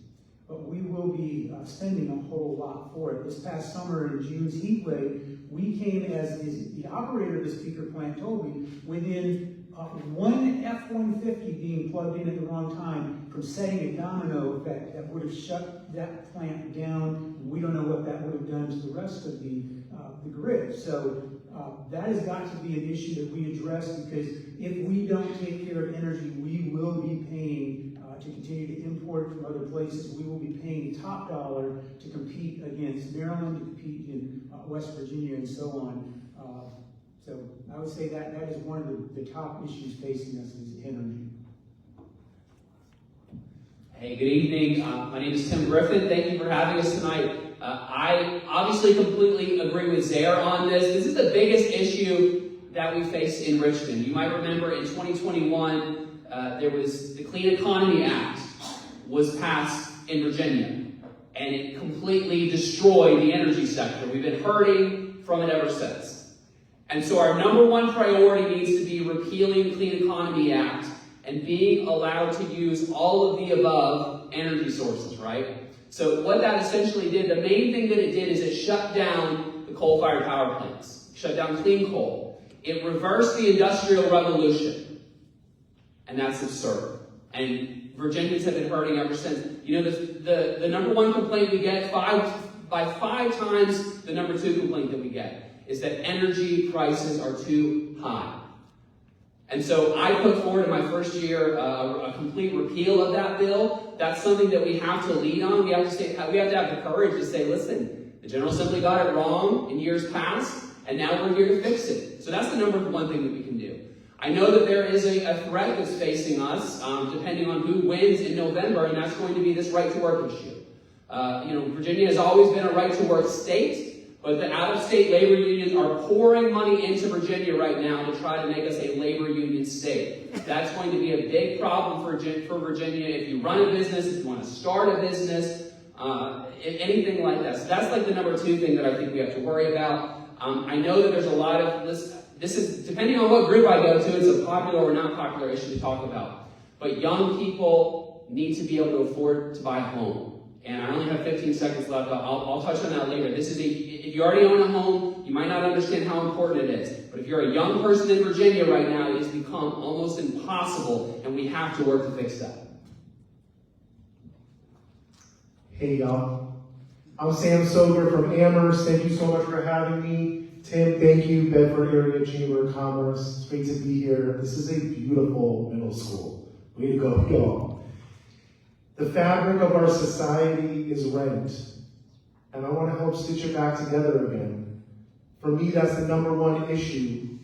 but we will be spending a whole lot for it. This past summer in June's heat wave, we came, as the operator of this peaker plant told me, within one F-150 being plugged in at the wrong time from setting a domino effect that would have shut that plant down. We don't know what that would have done to the rest of the grid. So that has got to be an issue that we address, because if we don't take care of energy, we will be paying to continue to import from other places. We will be paying top dollar to compete against Maryland, to compete in West Virginia, and so on. So I would say that is one of the top issues facing us is energy. Hey, good evening. My name is Tim Griffin. Thank you for having us tonight. I obviously completely agree with Zehr on this. This is the biggest issue that we face in Richmond. You might remember in 2021, there was the Clean Economy Act was passed in Virginia, and it completely destroyed the energy sector. We've been hurting from it ever since. And so our number one priority needs to be repealing the Clean Economy Act and being allowed to use all of the above energy sources, right? So what that essentially did, the main thing that it did is it shut down the coal-fired power plants, shut down clean coal. It reversed the Industrial Revolution, and that's absurd. And Virginians have been hurting ever since. You know, the number one complaint we get, by five times the number two complaint that we get, is that energy prices are too high. And so I put forward in my first year a complete repeal of that bill. That's something that we have to lead on. We have to have the courage to say, listen, the General Assembly got it wrong in years past, and now we're here to fix it. So that's the number one thing that we can do. I know that there is a threat that's facing us, depending on who wins in November, and that's going to be this right-to-work issue. Virginia has always been a right-to-work state, but the out-of-state labor unions are pouring money into Virginia right now to try to make us a labor union state. That's going to be a big problem for Virginia if you run a business, if you want to start a business, anything like that. So that's like the number two thing that I think we have to worry about. I know that there's a lot of this is, depending on what group I go to, it's a popular or not popular issue to talk about. But young people need to be able to afford to buy a home. And I only have 15 seconds left. I'll touch on that later. If you already own a home, you might not understand how important it is. But if you're a young person in Virginia right now, it has become almost impossible, and we have to work to fix that. Hey y'all, I'm Sam Soghor from Amherst. Thank you so much for having me. Tim, thank you, Bedford Area Chamber of Commerce. It's great to be here. This is a beautiful middle school. Way to go, y'all. The fabric of our society is rent, and I want to help stitch it back together again. For me, that's the number one issue,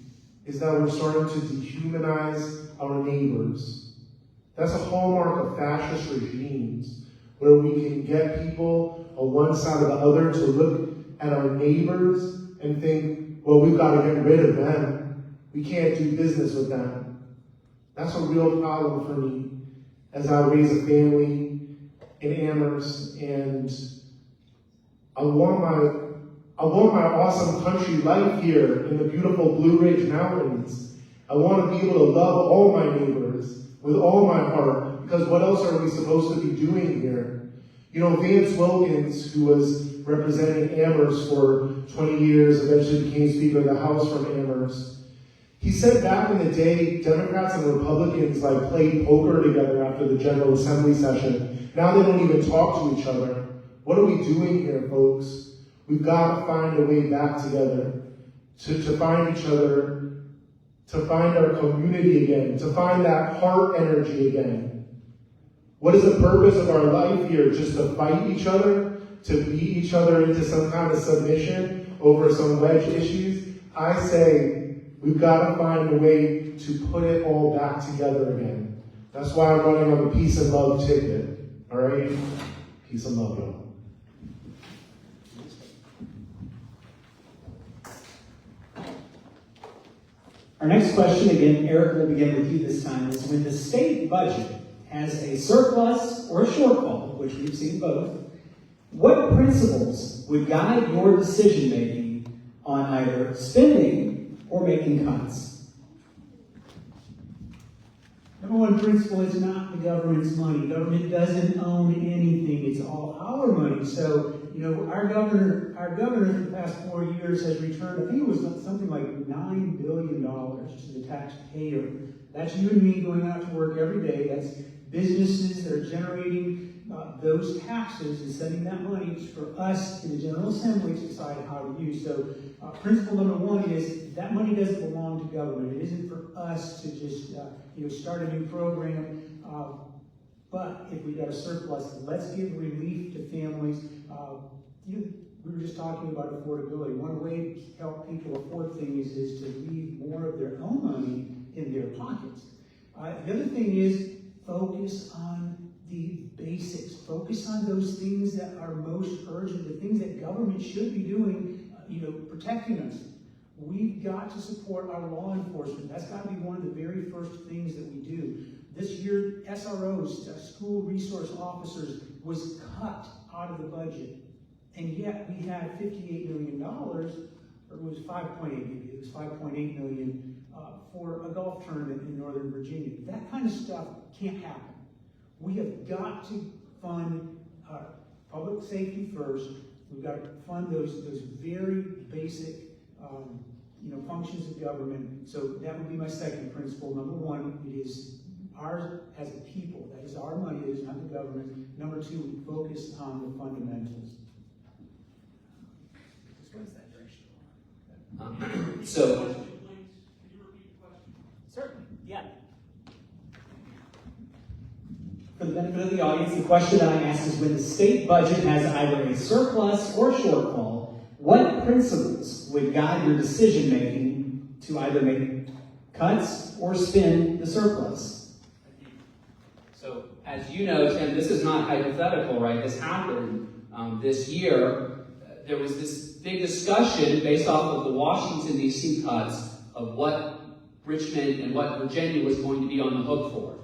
is that we're starting to dehumanize our neighbors. That's a hallmark of fascist regimes, where we can get people on one side or the other to look at our neighbors and think, well, we've got to get rid of them. We can't do business with them. That's a real problem for me as I raise a family in Amherst, and I want my awesome country life here in the beautiful Blue Ridge Mountains. I want to be able to love all my neighbors with all my heart, because what else are we supposed to be doing here? You know, Vance Wilkins, who was representing Amherst for 20 years, eventually became Speaker of the House from Amherst. He said back in the day, Democrats and Republicans played poker together after the General Assembly session. Now they don't even talk to each other. What are we doing here, folks? We've got to find a way back together, to find each other, to find our community again, to find that heart energy again. What is the purpose of our life here? Just to fight each other? To beat each other into some kind of submission over some wedge issues? I say we've got to find a way to put it all back together again. That's why I'm running on the peace and love ticket. All right? Peace and love, y'all. All Our next question, again, Eric will begin with you this time, is when the state budget has a surplus or a shortfall, which we've seen both, what principles would guide your decision-making on either spending or making cuts? Number one principle is not the government's money. Government doesn't own anything. It's all our money. So, our governor for the past 4 years has returned, I think it was something like $9 billion to the taxpayer. That's you and me going out to work every day. That's businesses that are generating those taxes and sending that money for us in the General Assembly to decide how to use. So principle number one is that money doesn't belong to government. It isn't for us to just start a new program. But if we've got a surplus, let's give relief to families. We were just talking about affordability. One way to help people afford things is to leave more of their own money in their pockets. The other thing is focus on the basics. Focus on those things that are most urgent, the things that government should be doing, protecting us. We've got to support our law enforcement. That's got to be one of the very first things that we do. This year, SROs, school resource officers, was cut out of the budget. And yet we had $58 million, or it was 5.8 maybe, it was 5.8 million for a golf tournament in Northern Virginia. That kind of stuff can't happen. We have got to fund public safety first. We've got to fund those very basic functions of government. So that would be my second principle. Number one, it is ours as a people. That is our money, it is not the government. Number two, we focus on the fundamentals. So, Certainly, yeah. For the benefit of the audience, the question that I asked is when the state budget has either a surplus or shortfall, what principles would guide your decision-making to either make cuts or spend the surplus? So, as you know, Tim, this is not hypothetical, right? This happened this year. There was this big discussion based off of the Washington, D.C. cuts of what Richmond and what Virginia was going to be on the hook for.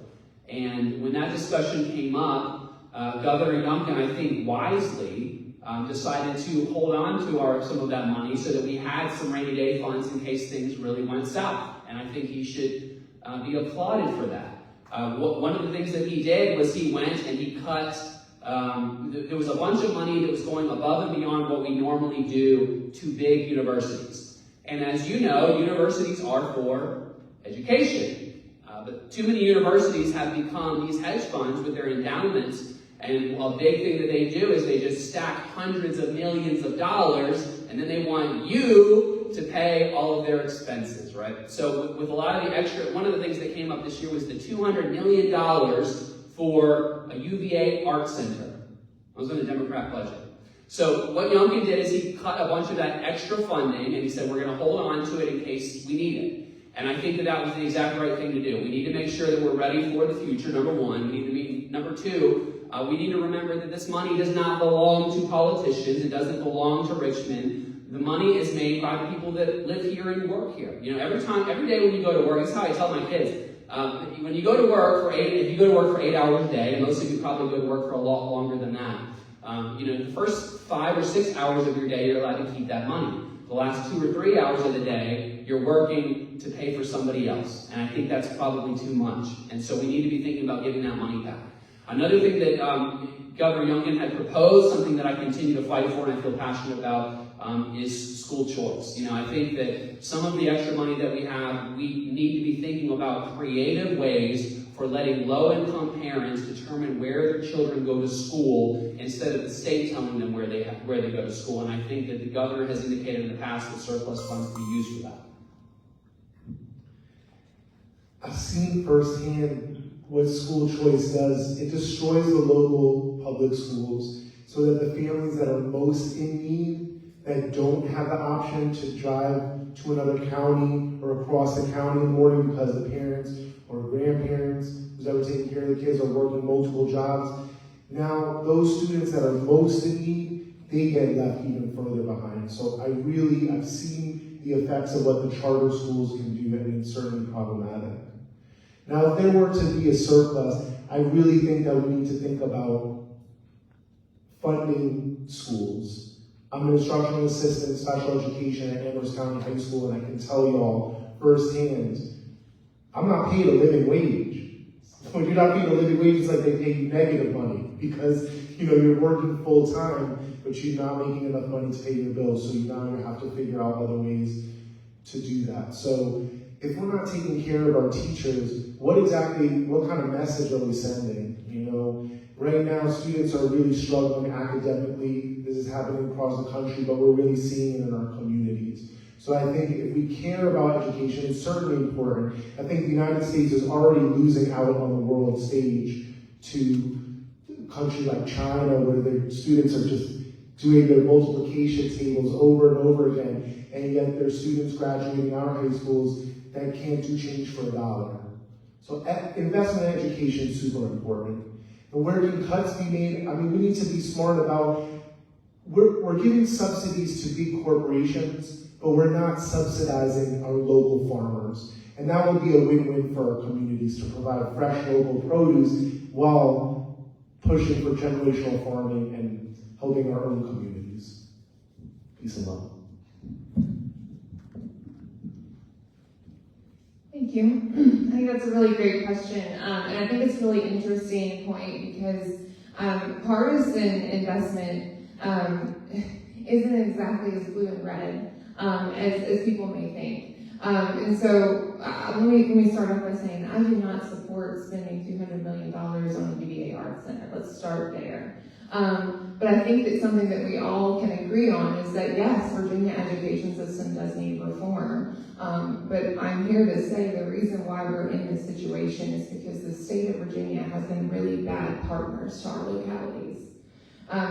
And when that discussion came up, Governor Youngkin, I think wisely, decided to hold on to some of that money so that we had some rainy day funds in case things really went south. And I think he should be applauded for that. One of the things that he did was he went and he cut, there was a bunch of money that was going above and beyond what we normally do to big universities. And as you know, universities are for education. But too many universities have become these hedge funds with their endowments, and a big thing that they do is they just stack hundreds of millions of dollars, and then they want you to pay all of their expenses, right? So with a lot of the extra, one of the things that came up this year was the $200 million for a UVA art center. It was in the Democrat budget. So what Youngkin did is he cut a bunch of that extra funding, and he said, we're going to hold on to it in case we need it. And I think that that was the exact right thing to do. We need to make sure that we're ready for the future, number one. We need to be, number two, we need to remember that this money does not belong to politicians. It doesn't belong to Richmond. The money is made by the people that live here and work here. Every day when you go to work, this is how I tell my kids. When you go to work if you go to work for 8 hours a day, and most of you probably go to work for a lot longer than that, the first 5 or 6 hours of your day, you're allowed to keep that money. The last 2 or 3 hours of the day, you're working to pay for somebody else. And I think that's probably too much. And so we need to be thinking about giving that money back. Another thing that Governor Youngkin had proposed, something that I continue to fight for and I feel passionate about, is school choice. I think that some of the extra money that we have, we need to be thinking about creative ways for letting low-income parents determine where their children go to school instead of the state telling them where they go to school. And I think that the governor has indicated in the past that surplus funds can be used for that. I've seen firsthand what school choice does. It destroys the local public schools so that the families that are most in need, that don't have the option to drive to another county or across the county in the morning because the parents or grandparents who's ever taking care of the kids are working multiple jobs. Now, those students that are most in need, they get left even further behind. So I've seen the effects of what the charter schools can do, and it's certainly problematic. Now, if there were to be a surplus, I really think that we need to think about funding schools. I'm an instructional assistant in special education at Amherst County High School, and I can tell y'all firsthand, I'm not paid a living wage. When you're not paid a living wage, it's like they pay you negative money because you're working full time, but you're not making enough money to pay your bills, so you now have to figure out other ways to do that. So if we're not taking care of our teachers, what kind of message are we sending? Right now, students are really struggling academically. This is happening across the country, but we're really seeing it in our communities. So I think if we care about education, it's certainly important. I think the United States is already losing out on the world stage to a country like China, where their students are just doing their multiplication tables over and over again, and yet there's students graduating our high schools that can't do change for $1. So investment in education is super important. And where can cuts be made? I mean, we need to be smart about, we're giving subsidies to big corporations, but we're not subsidizing our local farmers. And that would be a win-win for our communities to provide fresh local produce while pushing for generational farming and helping our own communities. Peace and love. Thank you. I think that's a really great question. And I think it's a really interesting point because partisan investment isn't exactly as blue and red as people may think. And so let me start off by saying I do not support spending $200 million on the VA Arts Center. Let's start there. But I think that something that we all can agree on is that yes, Virginia education system does need reform. But I'm here to say the reason why we're in this situation is because the state of Virginia has been really bad partners to our localities.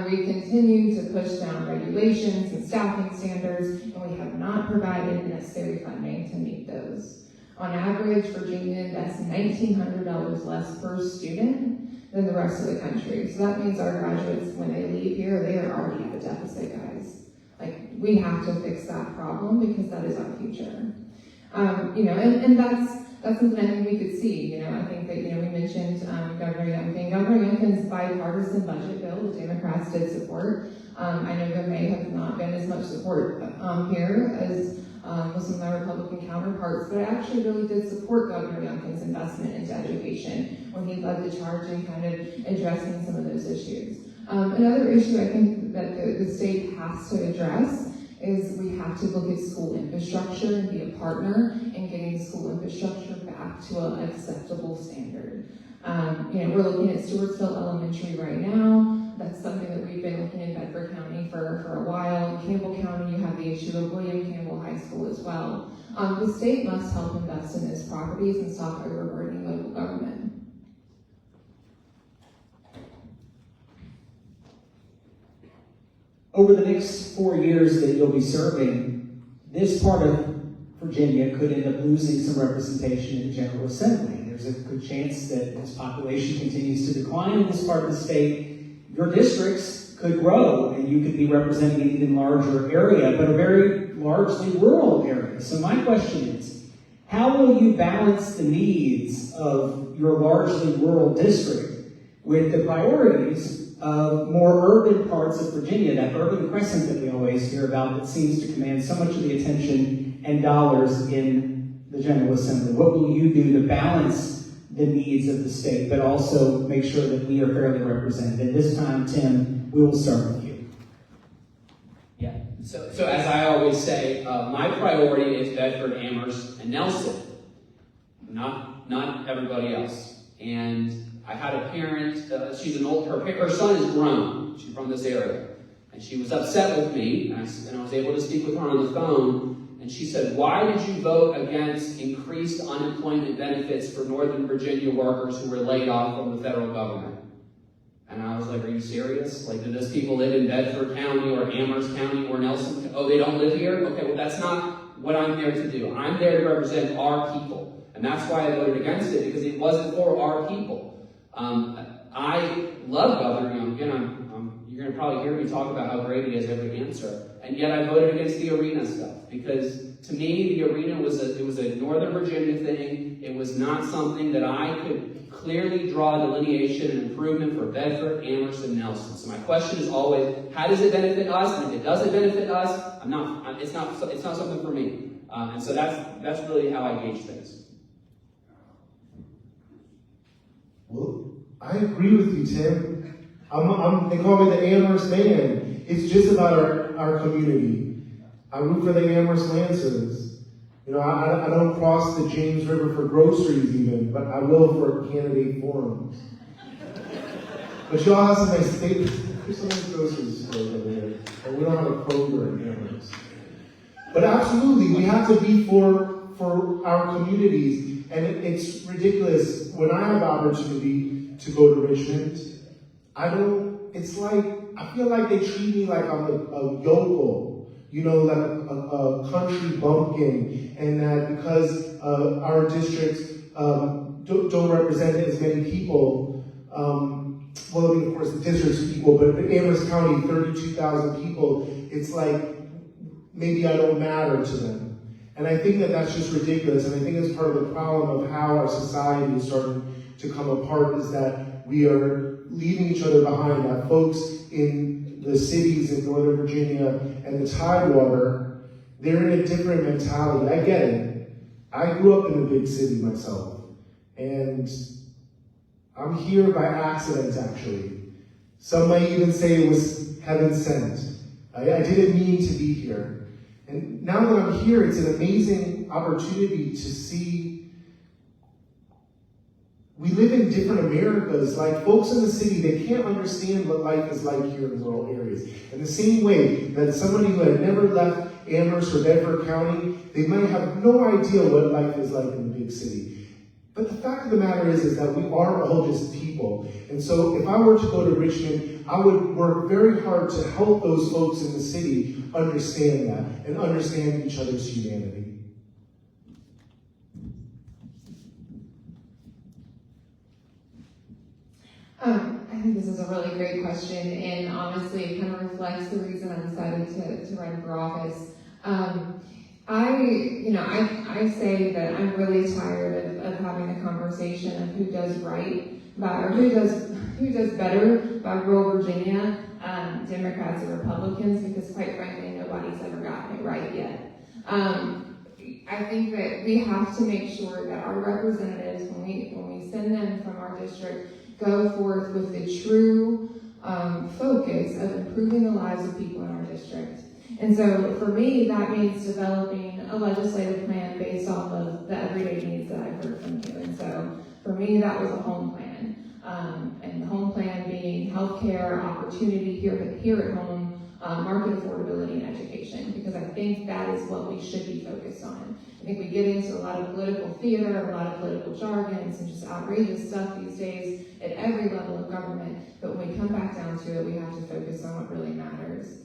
We continue to push down regulations and staffing standards, and we have not provided necessary funding to meet those. On average, Virginia invests $1,900 less per student than the rest of the country. So that means our graduates, when they leave here, they are already at a deficit, guys. We have to fix that problem because that is our future. And that's something I think we could see. I think that, we mentioned Governor Youngkin. Governor Youngkin's bipartisan budget bill, the Democrats did support. I know there may have not been as much support here as with some of my Republican counterparts, but I actually really did support Governor Youngkin's investment into education when he led the charge in kind of addressing some of those issues. Another issue I think that the state has to address is we have to look at school infrastructure and be a partner in getting school infrastructure back to an acceptable standard. We're looking at Stewartsville Elementary right now. That's something that we've been looking in Bedford County for a while. In Campbell County, you have the issue of William Campbell High School as well. The state must help invest in those properties and stop overburdening local government. Over the next 4 years that you'll be serving, this part of Virginia could end up losing some representation in the General Assembly. There's a good chance that as population continues to decline in this part of the state, your districts could grow and you could be representing an even larger area, but a very largely rural area. So my question is, how will you balance the needs of your largely rural district with the priorities of more urban parts of Virginia, that urban crescent that we always hear about that seems to command so much of the attention and dollars in the General Assembly? What will you do to balance the needs of the state, but also make sure that we are fairly represented? And this time, Tim, we will start with you. Yeah, so as I always say, my priority is Bedford, Amherst, and Nelson, not everybody else. And I had a parent, she's an old, her son is grown, she's from this area, and she was upset with me, and I was able to speak with her on the phone, and she said, why did you vote against increased unemployment benefits for Northern Virginia workers who were laid off from the federal government? And I was like, are you serious? Do those people live in Bedford County or Amherst County or Nelson? Oh, they don't live here? Okay, well that's not what I'm there to do. I'm there to represent our people, and that's why I voted against it, because it wasn't for our people. I love Governor Youngkin. You're going to probably hear me talk about how great he is every answer. And yet I voted against the arena stuff because to me, the arena was a Northern Virginia thing. It was not something that I could clearly draw a delineation and improvement for Bedford, Amherst, and Nelson. So my question is always, how does it benefit us? And if it doesn't benefit us, it's not something for me. And so that's really how I gauge things. Well, I agree with you, Tim. They call me the Amherst man. It's just about our community. I root for the Amherst Lancers. You know, I don't cross the James River for groceries even, but I will for candidate forums. But y'all have some nice staples. There's some nice grocery stores over there. And we don't have a Kroger in Amherst. But absolutely, we have to be for our communities. And it's ridiculous. When I have the opportunity to go to Richmond, I feel like they treat me like I'm a yokel, you know, like a country bumpkin, and that because our districts don't represent as many people, well, I mean, of course, the district's equal, but in Amherst County, 32,000 people, it's like maybe I don't matter to them. And I think that that's just ridiculous, and I think it's part of the problem of how our society is starting to come apart, is that we are leaving each other behind, that folks in the cities in Northern Virginia and the Tidewater, they're in a different mentality. I get it. I grew up in a big city myself, and I'm here by accident, actually. Some might even say it was heaven sent. I didn't mean to be here. And now that I'm here, it's an amazing opportunity to see we live in different Americas. Like folks in the city, they can't understand what life is like here in rural areas. In the same way that somebody who had never left Amherst or Bedford County, they might have no idea what life is like in the big city. But the fact of the matter is that we are all just people. And so if I were to go to Richmond, I would work very hard to help those folks in the city understand that and understand each other's humanity. I think this is a really great question, and honestly, it kind of reflects the reason I decided to run for office. I say that I'm really tired of having the conversation of who does right by, or who does better by rural Virginia, Democrats or Republicans, because quite frankly, nobody's ever gotten it right yet. I think that we have to make sure that our representatives, when we send them from our district, go forth with the true focus of improving the lives of people in our district. And so for me, that means developing a legislative plan based off of the everyday needs that I've heard from you. And so for me, that was a home plan. And the home plan being healthcare, opportunity here at home, market affordability, and education, because I think that is what we should be focused on. I think we get into a lot of political theater, a lot of political jargons, and just outrageous stuff these days at every level of government, but when we come back down to it, we have to focus on what really matters.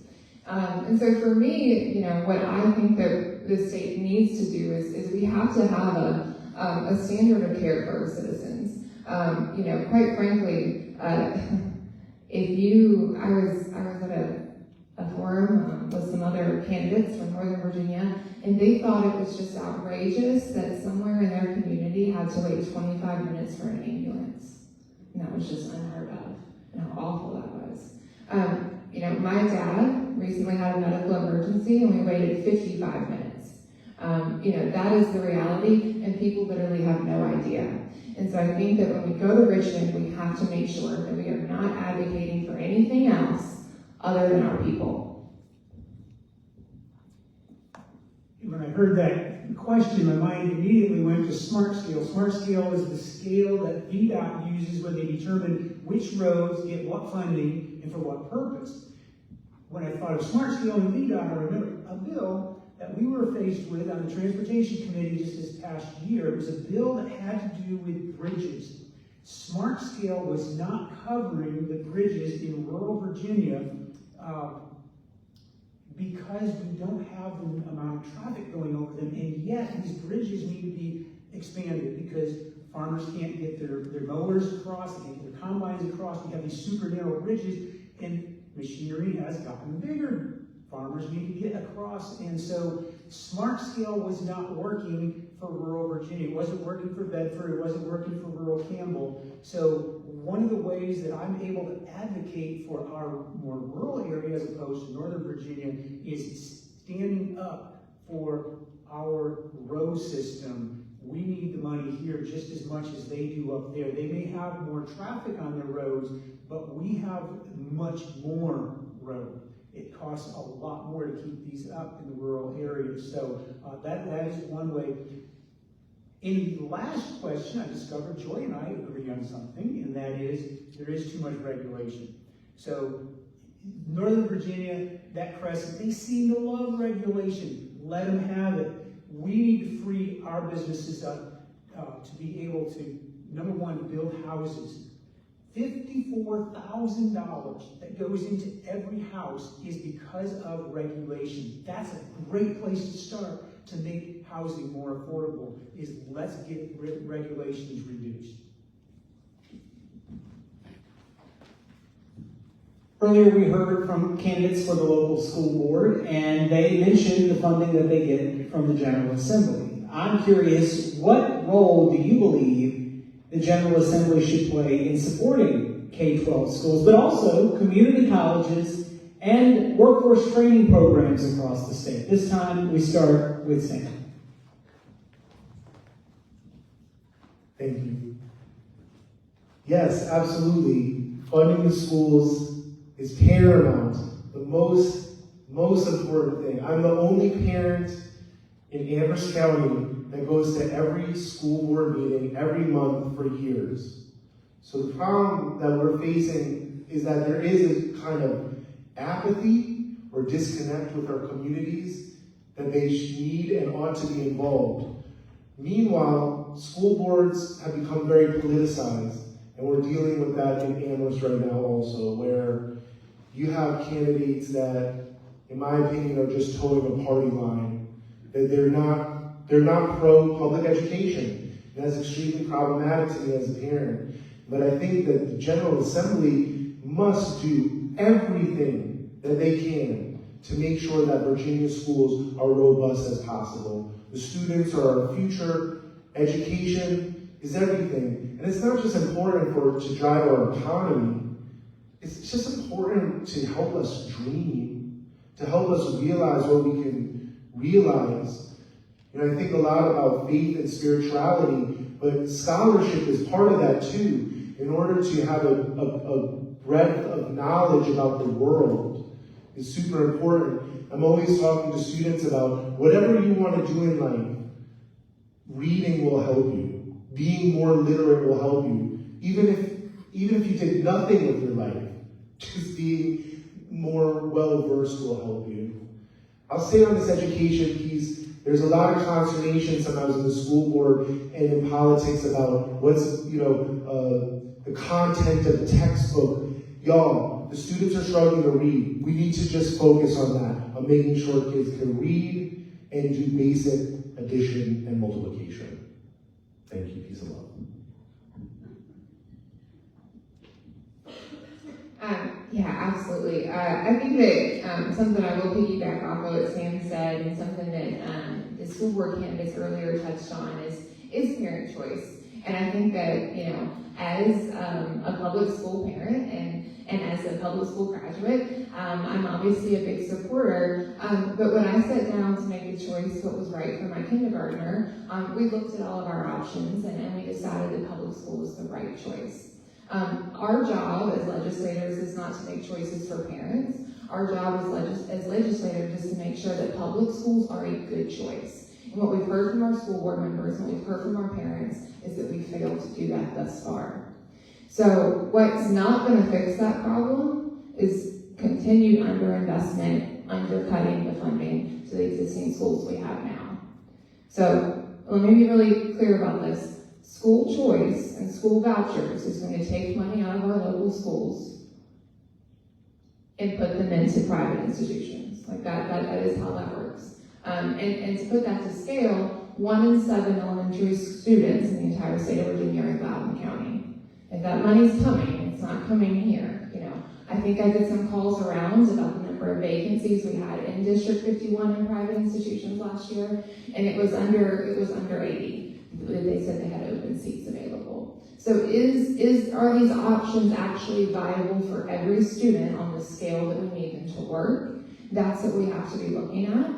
And so for me, what I think that the state needs to do is we have to have a standard of care for our citizens. Quite frankly, I was at a forum with some other candidates from Northern Virginia, and they thought it was just outrageous that somewhere in their community had to wait 25 minutes for an ambulance. And that was just unheard of, and how awful that was. My dad recently had a medical emergency, and we waited 55 minutes. That is the reality, and people literally have no idea. And so I think that when we go to Richmond, we have to make sure that we are not advocating for anything else other than our people. When I heard that question, my mind immediately went to SMART scale. SMART scale is the scale that VDOT uses when they determine which roads get what funding and for what purpose. When I thought of SMART scale and VDOT, I remember a bill that we were faced with on the Transportation Committee just this past year. It was a bill that had to do with bridges. SMART scale was not covering the bridges in rural Virginia because we don't have the amount of traffic going over them, and yet these bridges need to be expanded because farmers can't get their mowers across, they can't get their combines across. We have these super narrow bridges, and machinery has gotten bigger. Farmers need to get across, and so smart scale was not working for rural Virginia. It wasn't working for Bedford. It wasn't working for rural Campbell. So one of the ways that I'm able to advocate for our more rural area as opposed to Northern Virginia is standing up for our road system. We need the money here just as much as they do up there. They may have more traffic on their roads, but we have much more road. It costs a lot more to keep these up in the rural areas. So that is one way. In the last question, I discovered Joy and I agree on something, and that is there is too much regulation. So Northern Virginia, that crescent, they seem to love regulation. Let them have it. We need to free our businesses up to be able to, number one, build houses. $54,000 that goes into every house is because of regulation. That's a great place to start to make housing more affordable, is let's get regulations reduced. Earlier we heard from candidates for the local school board, and they mentioned the funding that they get from the General Assembly. I'm curious, what role do you believe the General Assembly should play in supporting K-12 schools, but also community colleges and workforce training programs across the state? This time we start with Sam. Thank you. Yes, absolutely. Funding the schools is paramount, the most important thing. I'm the only parent in Amherst County that goes to every school board meeting every month for years. So the problem that we're facing is that there is a kind of apathy or disconnect with our communities that they need and ought to be involved. Meanwhile, school boards have become very politicized, and we're dealing with that in Amherst right now also, where you have candidates that, in my opinion, are just towing a party line. That they're not pro public education. And that's extremely problematic to me as a parent. But I think that the General Assembly must do everything that they can to make sure that Virginia schools are robust as possible. The students are our future. Education is everything. And it's not just important to drive our economy. It's just important to help us dream, to help us realize what we can realize. You know, I think a lot about faith and spirituality, but scholarship is part of that too. In order to have a breadth of knowledge about the world is super important. I'm always talking to students about whatever you want to do in life, reading will help you. Being more literate will help you. Even if you did nothing with your life, just being more well-versed will help you. I'll say on this education piece, there's a lot of consternation sometimes in the school board and in politics about what's, the content of the textbook. Y'all, the students are struggling to read. We need to just focus on that, on making sure kids can read and do basic addition and multiplication. Thank you. Peace and love. Yeah, absolutely. I think that something I will piggyback off of what Sam said, and something that the school board candidates earlier touched on is parent choice. And I think that, as a public school parent and as a public school graduate, I'm obviously a big supporter. But when I sat down to make a choice what was right for my kindergartner, we looked at all of our options and we decided that public school was the right choice. Our job as legislators is not to make choices for parents. Our job as legislators is to make sure that public schools are a good choice. And what we've heard from our school board members and what we've heard from our parents is that we failed to do that thus far. So what's not going to fix that problem is continued underinvestment, undercutting the funding to the existing schools we have now. So let me be really clear about this. School choice and school vouchers is going to take money out of our local schools and put them into private institutions. Like that is how that works. And to put that to scale, 1 in 7 elementary students in the entire state of Virginia are in Loudoun County. If that money's coming, it's not coming here. I think I did some calls around about the number number of vacancies we had in District 51 in private institutions last year, and it was under 80. They said they had open seats available. So are these options actually viable for every student on the scale that we need them to work? That's what we have to be looking at.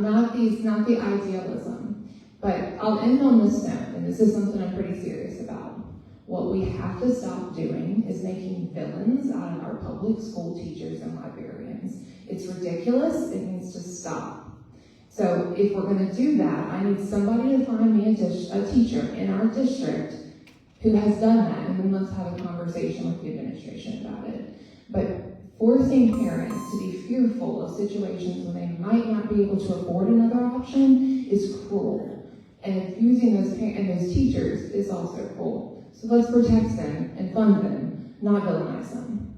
Not the idealism. But I'll end on this note, and this is something I'm pretty serious about. What we have to stop doing is making villains out of our public school teachers and librarians. It's ridiculous. It needs to stop. So if we're going to do that, I need somebody to find me a teacher in our district who has done that, and then let's have a conversation with the administration about it. But forcing parents to be fearful of situations when they might not be able to afford another option is cruel. And using those teachers is also cruel. So let's protect them and fund them, not villainize them.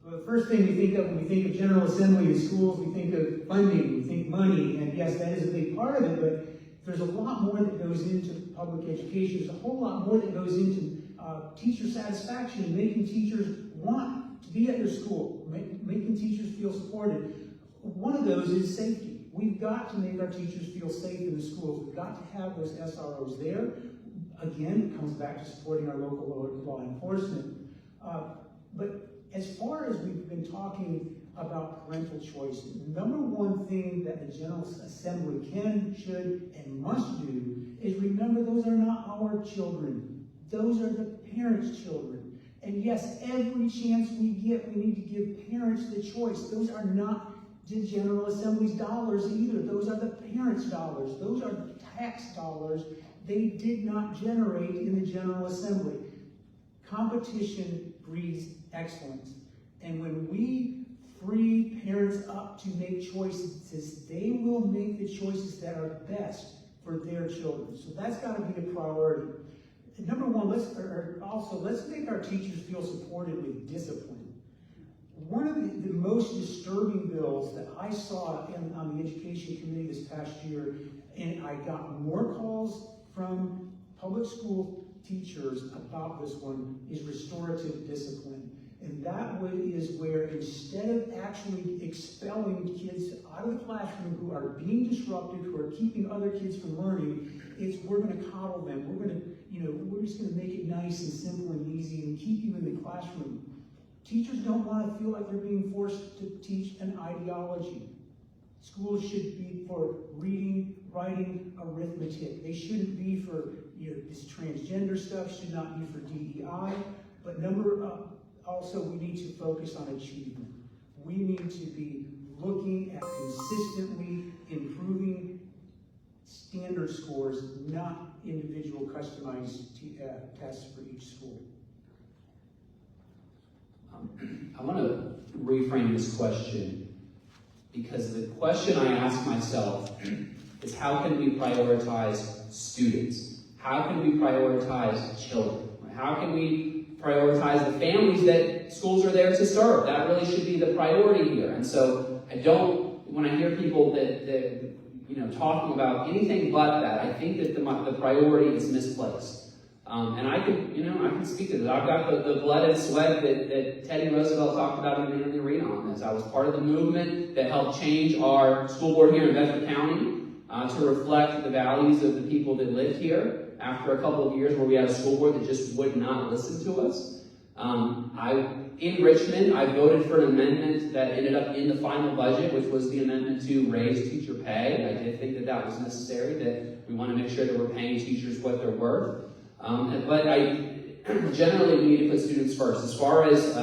Well, the first thing we think of when we think of General Assembly in schools, we think of funding, we think money, and yes, that is a big part of it, but there's a lot more that goes into public education. There's a whole lot more that goes into teacher satisfaction and making teachers want to be at their school, making teachers feel supported. One of those is safety. We've got to make our teachers feel safe in the schools. We've got to have those SROs there. Again, it comes back to supporting our local law enforcement. But as far as we've been talking about parental choice, the number one thing that the General Assembly can, should, and must do is remember those are not our children. Those are the parents' children. And yes, every chance we get, we need to give parents the choice. Those are not the General Assembly's dollars either. Those are the parents' dollars. Those are tax dollars they did not generate in the General Assembly. Competition breeds excellence. And when we free parents up to make choices, they will make the choices that are best for their children. So that's got to be a priority. Number one, let's make our teachers feel supported with discipline. One of the most disturbing bills that I saw on the Education Committee this past year, and I got more calls from public school teachers about this one, is restorative discipline. And that is where instead of actually expelling kids out of the classroom who are being disruptive, who are keeping other kids from learning, it's we're going to coddle them. We're just going to make it nice and simple and easy and keep you in the classroom. Teachers don't want to feel like they're being forced to teach an ideology. Schools should be for reading, writing, arithmetic. They shouldn't be for this transgender stuff. Should not be for DEI. But also we need to focus on achievement. We need to be looking at consistently improving standard scores, not individual customized tests for each school. I want to reframe this question, because the question I ask myself is, how can we prioritize students? How can we prioritize children? How can we prioritize the families that schools are there to serve? That really should be the priority here. And so when I hear people that talking about anything but that, I think that the priority is misplaced. And I can speak to that. I've got the blood and sweat that Teddy Roosevelt talked about in the arena on this. I was part of the movement that helped change our school board here in Bedford County to reflect the values of the people that lived here after a couple of years where we had a school board that just would not listen to us. In Richmond, I voted for an amendment that ended up in the final budget, which was the amendment to raise teacher pay. I did think that was necessary, that we want to make sure that we're paying teachers what they're worth. But generally, we need to put students first. As far as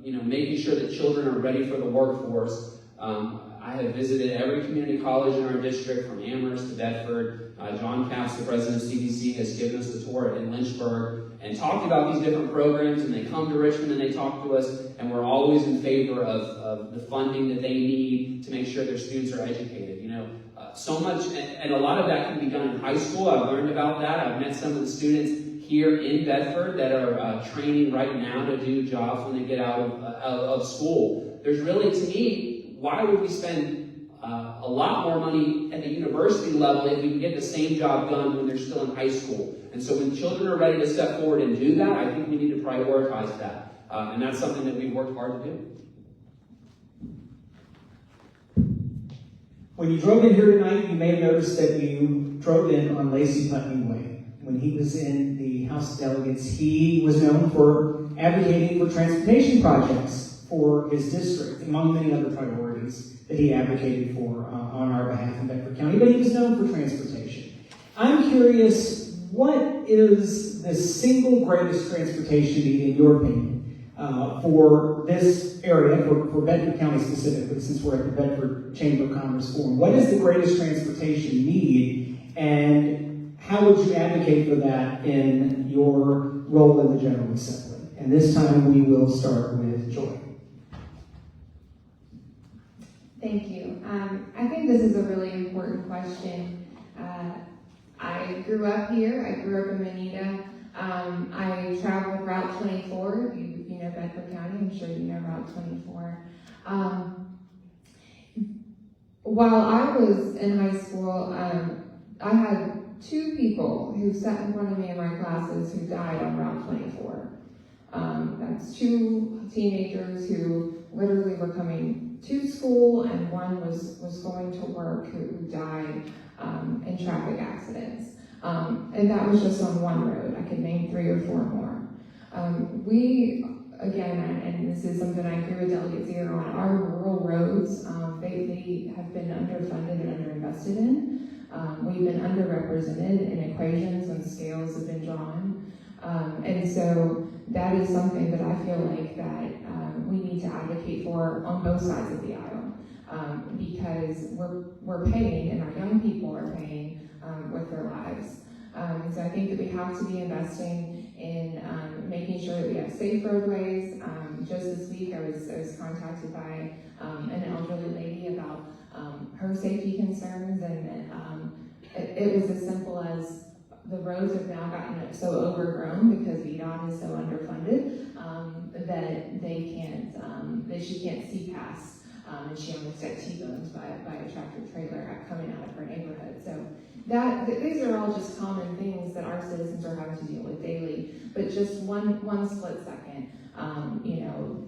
making sure that children are ready for the workforce, I have visited every community college in our district, from Amherst to Bedford. John Capps, the president of CDC, has given us the tour in Lynchburg and talked about these different programs, and they come to Richmond and they talk to us, and we're always in favor of the funding that they need to make sure their students are educated. So much, and a lot of that can be done in high school. I've learned about that. I've met some of the students here in Bedford that are training right now to do jobs when they get out of school. There's really, to me, why would we spend a lot more money at the university level if we can get the same job done when they're still in high school? And so when children are ready to step forward and do that, I think we need to prioritize that. And that's something that we've worked hard to do. When you drove in here tonight, you may have noticed that you drove in on Lacey Putney Way. When he was in the House of Delegates, he was known for advocating for transportation projects for his district, among many other priorities that he advocated for on our behalf in Bedford County, but he was known for transportation. I'm curious, what is the single greatest transportation need, in your opinion, for this area, for Bedford County specifically, since we're at the Bedford Chamber of Commerce Forum? What is the greatest transportation need, and how would you advocate for that in your role in the General Assembly? And this time we will start with Joy. Thank you. I think this is a really important question. I grew up here. I grew up in Manita. I traveled Route 24. You know Bedford County. I'm sure you know Route 24. While I was in high school, I had 2 people who sat in front of me in my classes who died on Route 24. That's 2 teenagers who literally were coming to school, and one was going to work, who died in traffic accidents. And that was just on one road. I could name 3 or 4 more. We, again, and this is something I agree with Delegate Zehr on, our rural roads, they have been underfunded and underinvested in. We've been underrepresented in equations when scales have been drawn. And so that is something that I feel like that we need to advocate for on both sides of the aisle, because we're paying, and our young people are paying with their lives. And so I think that we have to be investing in making sure that we have safe roadways. Just this week, I was contacted by an elderly lady about her safety concerns, and it was as simple as the roads have now gotten so overgrown because VDOT is so underfunded that they can't, that she can't see past, and she almost got T-boned by a tractor trailer coming out of her neighborhood. So these are all just common things that our citizens are having to deal with daily. But just one split second,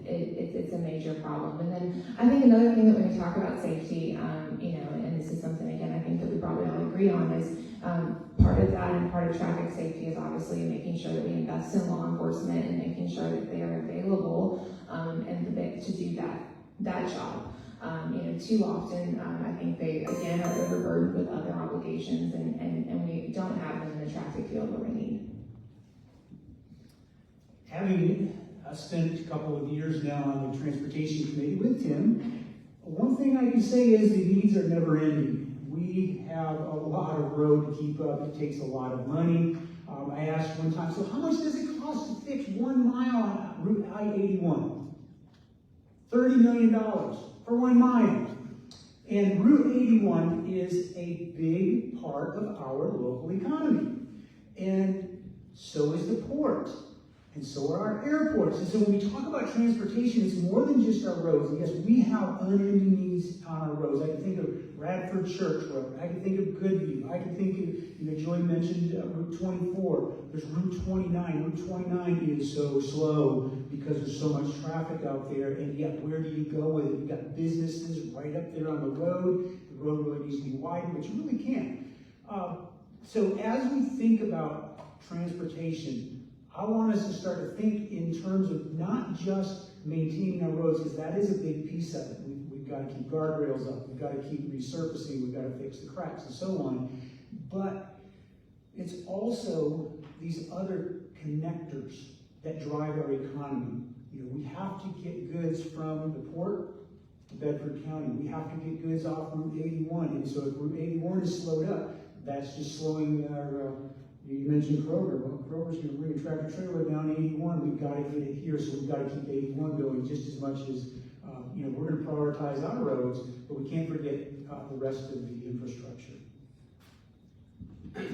it's a major problem. And then I think another thing that when we talk about safety, and this is something again I think that we probably all agree on, is part of that and part of traffic safety is obviously making sure that we invest in law enforcement and making sure that they are available and to do that job. Too often I think they again are overburdened with other obligations, and we don't have them in the traffic field where we need. Having spent a couple of years now on the Transportation Committee with Tim, one thing I can say is the needs are never ending. We have a lot of road to keep up. It takes a lot of money. I asked one time, so how much does it cost to fix 1 mile on Route I-81? $30 million for 1 mile. And Route 81 is a big part of our local economy. And so is the port. And so are our airports. And so when we talk about transportation, it's more than just our roads. And yes, we have unending needs on our roads. I can think of Radford Church Road. I can think of Goodview. I can think of, Joy mentioned Route 24. There's Route 29. Route 29 is so slow because there's so much traffic out there. And yet, where do you go with it? You've got businesses right up there on the road. The road really needs to be widened, but you really can't. So as we think about transportation, I want us to start to think in terms of not just maintaining our roads, because that is a big piece of it. We've got to keep guardrails up, we've got to keep resurfacing, we've got to fix the cracks and so on. But it's also these other connectors that drive our economy. We have to get goods from the port to Bedford County. We have to get goods off Route 81. And so if Route 81 is slowed up, that's just slowing our you mentioned Kroger. Well, Kroger's going to bring a tractor trailer down 81. We've got to get it here, so we've got to keep 81 going just as much as, we're going to prioritize our roads, but we can't forget the rest of the infrastructure.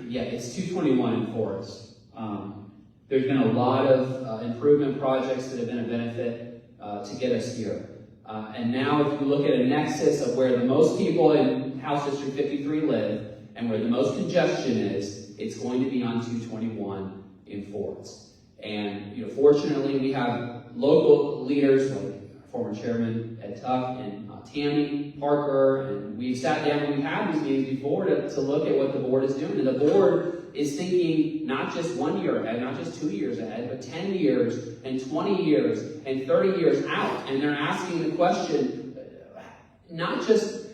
Yeah, it's 221 in Forest. There's been a lot of improvement projects that have been a benefit to get us here. And now if you look at a nexus of where the most people in House District 53 live and where the most congestion is, it's going to be on 221 in Forest. And fortunately, we have local leaders like former chairman Ed Tuck and Tammy Parker, and we've sat down and we've had these meetings before to look at what the board is doing. And the board is thinking not just 1 year ahead, not just 2 years ahead, but 10 years and 20 years and 30 years out. And they're asking the question, not just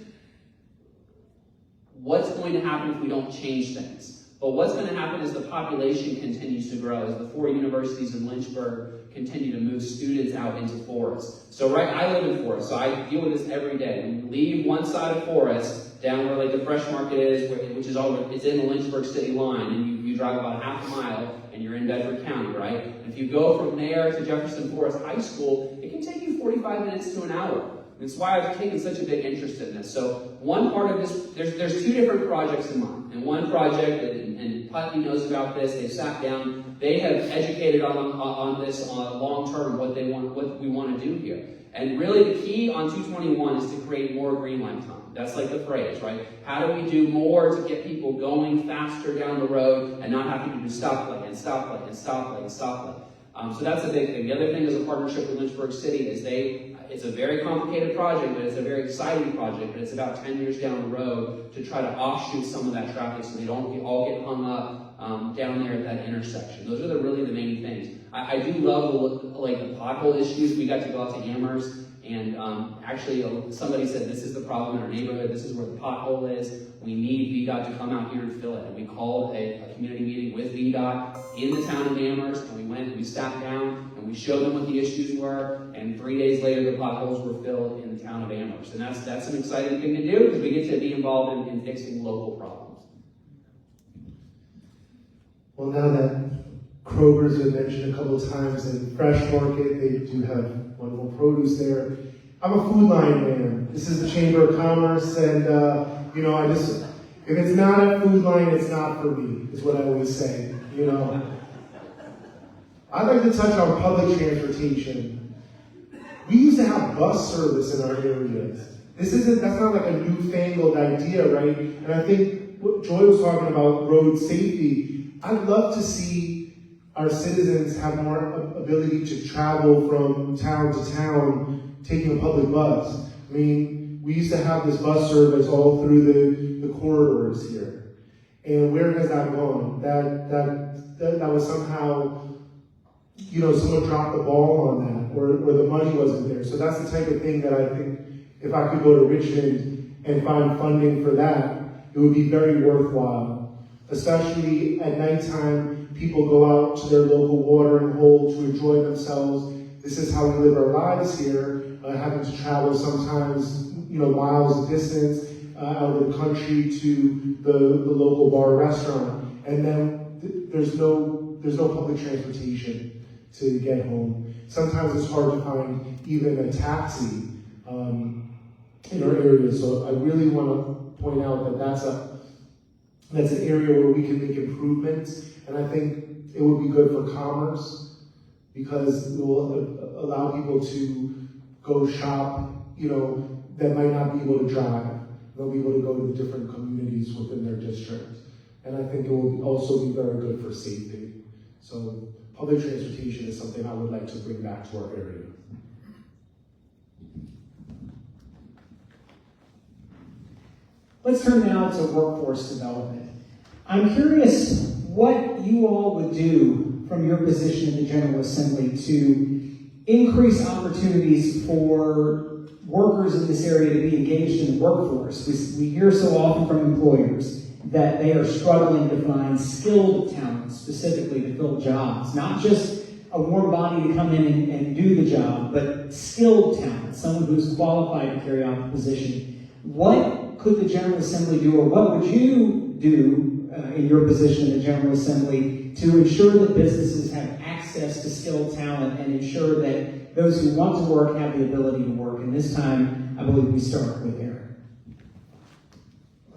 what's going to happen if we don't change things, but what's going to happen as the population continues to grow, as the 4 universities in Lynchburg continue to move students out into Forest. So I live in Forest, so I deal with this every day. When you leave one side of Forest, down where like the Fresh Market is, which is it's in the Lynchburg city line, and you drive about half a mile, and you're in Bedford County, right? And if you go from there to Jefferson Forest High School, it can take you 45 minutes to an hour. That's why I've taken such a big interest in this. So one part of this, there's 2 different projects in mind. And one project, and Putney knows about this, they've sat down, they have educated on this long term, what we want to do here. And really the key on 221 is to create more green line time. That's like the phrase, right? How do we do more to get people going faster down the road and not having to do stoplight and stoplight and stoplight and stoplight? So that's a big thing. The other thing is a partnership with Lynchburg City is it's a very complicated project, but it's a very exciting project, but it's about 10 years down the road to try to offshoot some of that traffic so they don't all get hung up down there at that intersection. Those are really the main things. I do love the pothole issues. We got to go out to Amherst, and actually somebody said this is the problem in our neighborhood. This is where the pothole is. We need VDOT to come out here and fill it. And we called a community meeting with VDOT in the town of Amherst, and we went and we sat down and we showed them what the issues were, and 3 days later the potholes were filled in the town of Amherst. And that's an exciting thing to do because we get to be involved in fixing local problems. Well, now that Kroger's been mentioned a couple of times, and Fresh Market, they do have wonderful produce there. I'm a Food Line man. This is the Chamber of Commerce, and if it's not a Food Line, it's not for me, is what I always say, I'd like to touch on public transportation. We used to have bus service in our areas. That's not like a newfangled idea, right? And I think what Joy was talking about, road safety, I'd love to see our citizens have more ability to travel from town to town taking a public bus. I mean, we used to have this bus service all through the corridors here. And where has that gone? That was somehow, someone dropped the ball on that, or the money wasn't there. So that's the type of thing that I think if I could go to Richmond and find funding for that, it would be very worthwhile. Especially at nighttime, people go out to their local watering hole to enjoy themselves. This is how we live our lives here, having to travel sometimes, miles distance out of the country to the local bar or restaurant. And then there's no public transportation to get home. Sometimes it's hard to find even a taxi in our area. So I really want to point out that that's an area where we can make improvements, and I think it would be good for commerce because it will allow people to go shop, that might not be able to drive. They'll be able to go to the different communities within their district. And I think it will also be very good for safety. So public transportation is something I would like to bring back to our area. Let's turn now to workforce development. I'm curious what you all would do from your position in the General Assembly to increase opportunities for workers in this area to be engaged in the workforce. We hear so often from employers that they are struggling to find skilled talent specifically to fill jobs, not just a warm body to come in and do the job, but skilled talent, someone who's qualified to carry out the position. What could the General Assembly do, or what would you do in your position in the General Assembly to ensure that businesses have access to skilled talent and ensure that those who want to work have the ability to work? And this time, I believe we start with Aaron.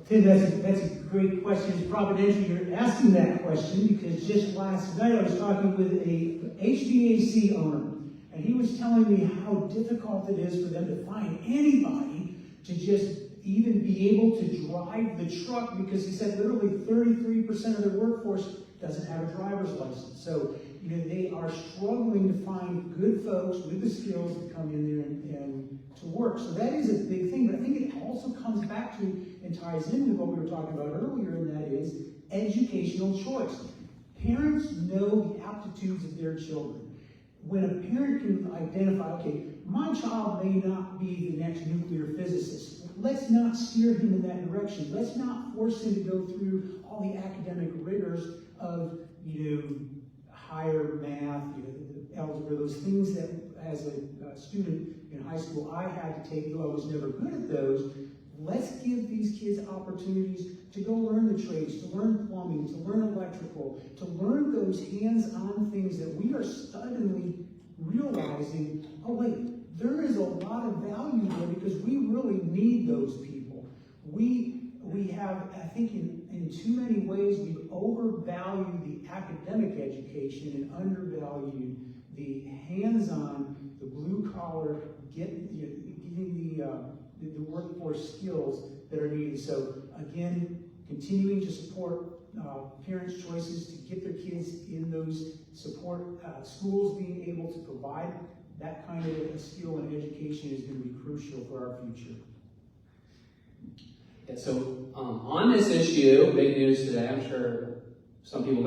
Tim, that's a great question. It's providential you're asking that question because just last night I was talking with a HVAC owner, and he was telling me how difficult it is for them to find anybody to just even be able to drive the truck, because he said literally 33% of their workforce doesn't have a driver's license. So they are struggling to find good folks with the skills to come in there and to work. So that is a big thing, but I think it also comes back to and ties in with what we were talking about earlier, and that is educational choice. Parents know the aptitudes of their children. When a parent can identify, okay, my child may not be the next nuclear physicist. Let's not steer him in that direction. Let's not force him to go through all the academic rigors of, higher math, algebra, those things that as a student in high school I had to take, though I was never good at those. Let's give these kids opportunities to go learn the trades, to learn plumbing, to learn electrical, to learn those hands-on things that we are suddenly realizing, oh wait, there is a lot of value there because we really need those people. We have, I think in too many ways, we've overvalued the academic education and undervalued the hands-on, the blue-collar, getting the workforce skills that are needed. So again, continuing to support parents' choices to get their kids in those support schools, being able to provide that kind of a skill and education is going to be crucial for our future. Yeah, so on this issue, big news today, I'm sure some people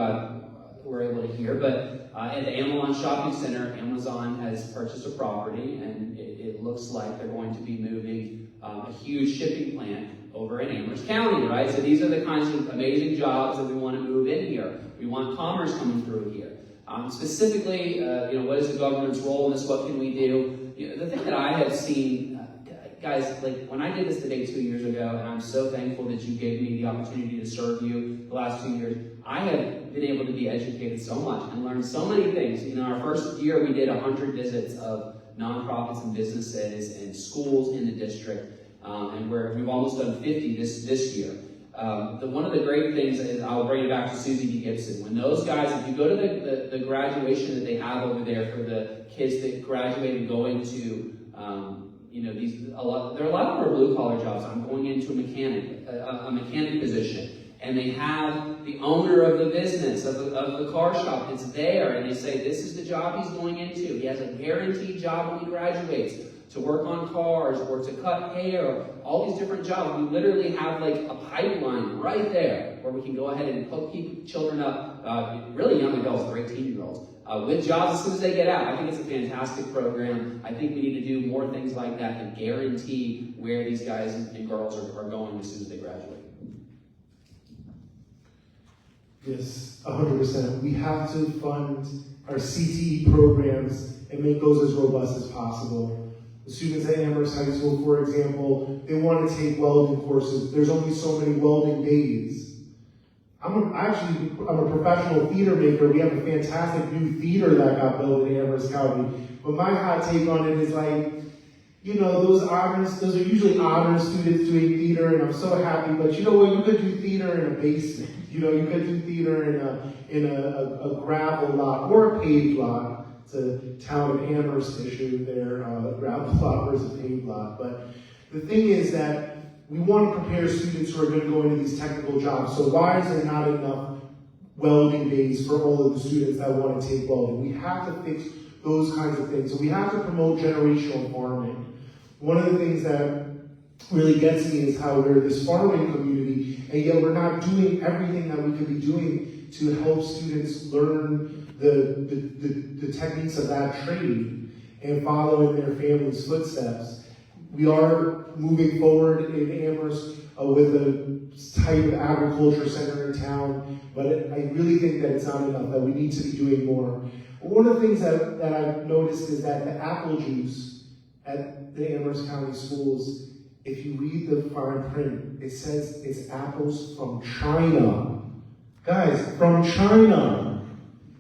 were able to hear, but at the Amazon Shopping Center, Amazon has purchased a property, and it looks like they're going to be moving a huge shipping plant over in Amherst County, right? So these are the kinds of amazing jobs that we want to move in here. We want commerce coming through here. Specifically, what is the government's role in this? What can we do? The thing that I have seen, guys, like when I did this today 2 years ago, and I'm so thankful that you gave me the opportunity to serve you the last 2 years, I have been able to be educated so much and learn so many things. Our first year we did 100 visits of nonprofits and businesses and schools in the district, and we've almost done 50 this year. One of the great things is, I'll bring it back to Susie D. Gibson. When those guys, if you go to the graduation that they have over there for the kids that graduate and go into, there are a lot of our blue collar jobs. I'm going into a mechanic position, and they have the owner of the business of the car shop that's there, and they say this is the job he's going into. He has a guaranteed job when he graduates, to work on cars or to cut hair, all these different jobs. We literally have like a pipeline right there where we can go ahead and keep children up, really young adults, they're 18-year-olds, with jobs as soon as they get out. I think it's a fantastic program. I think we need to do more things like that and guarantee where these guys and girls are going as soon as they graduate. Yes, 100%. We have to fund our CTE programs and make those as robust as possible. The students at Amherst High School, for example, they want to take welding courses. There's only so many welding days. I'm a professional theater maker. We have a fantastic new theater that got built in Amherst County. But my hot take on it is those are usually honors students doing theater, and I'm so happy. But you know what? You could do theater in a basement. You could do theater in a gravel lot or a paved lot. It's a town of Amherst issue there, gravel lot versus paved lot. But the thing is that we want to prepare students who are going to go into these technical jobs. So why is there not enough welding days for all of the students that want to take welding? We have to fix those kinds of things. So we have to promote generational farming. One of the things that really gets me is how we're this farming community, and yet we're not doing everything that we could be doing to help students learn the techniques of that trade and follow in their family's footsteps. We are moving forward in Amherst with a type of agriculture center in town, but I really think that it's not enough, that we need to be doing more. One of the things that I've noticed is that the apple juice at the Amherst County schools, if you read the fine print, it says it's apples from China. Guys, from China.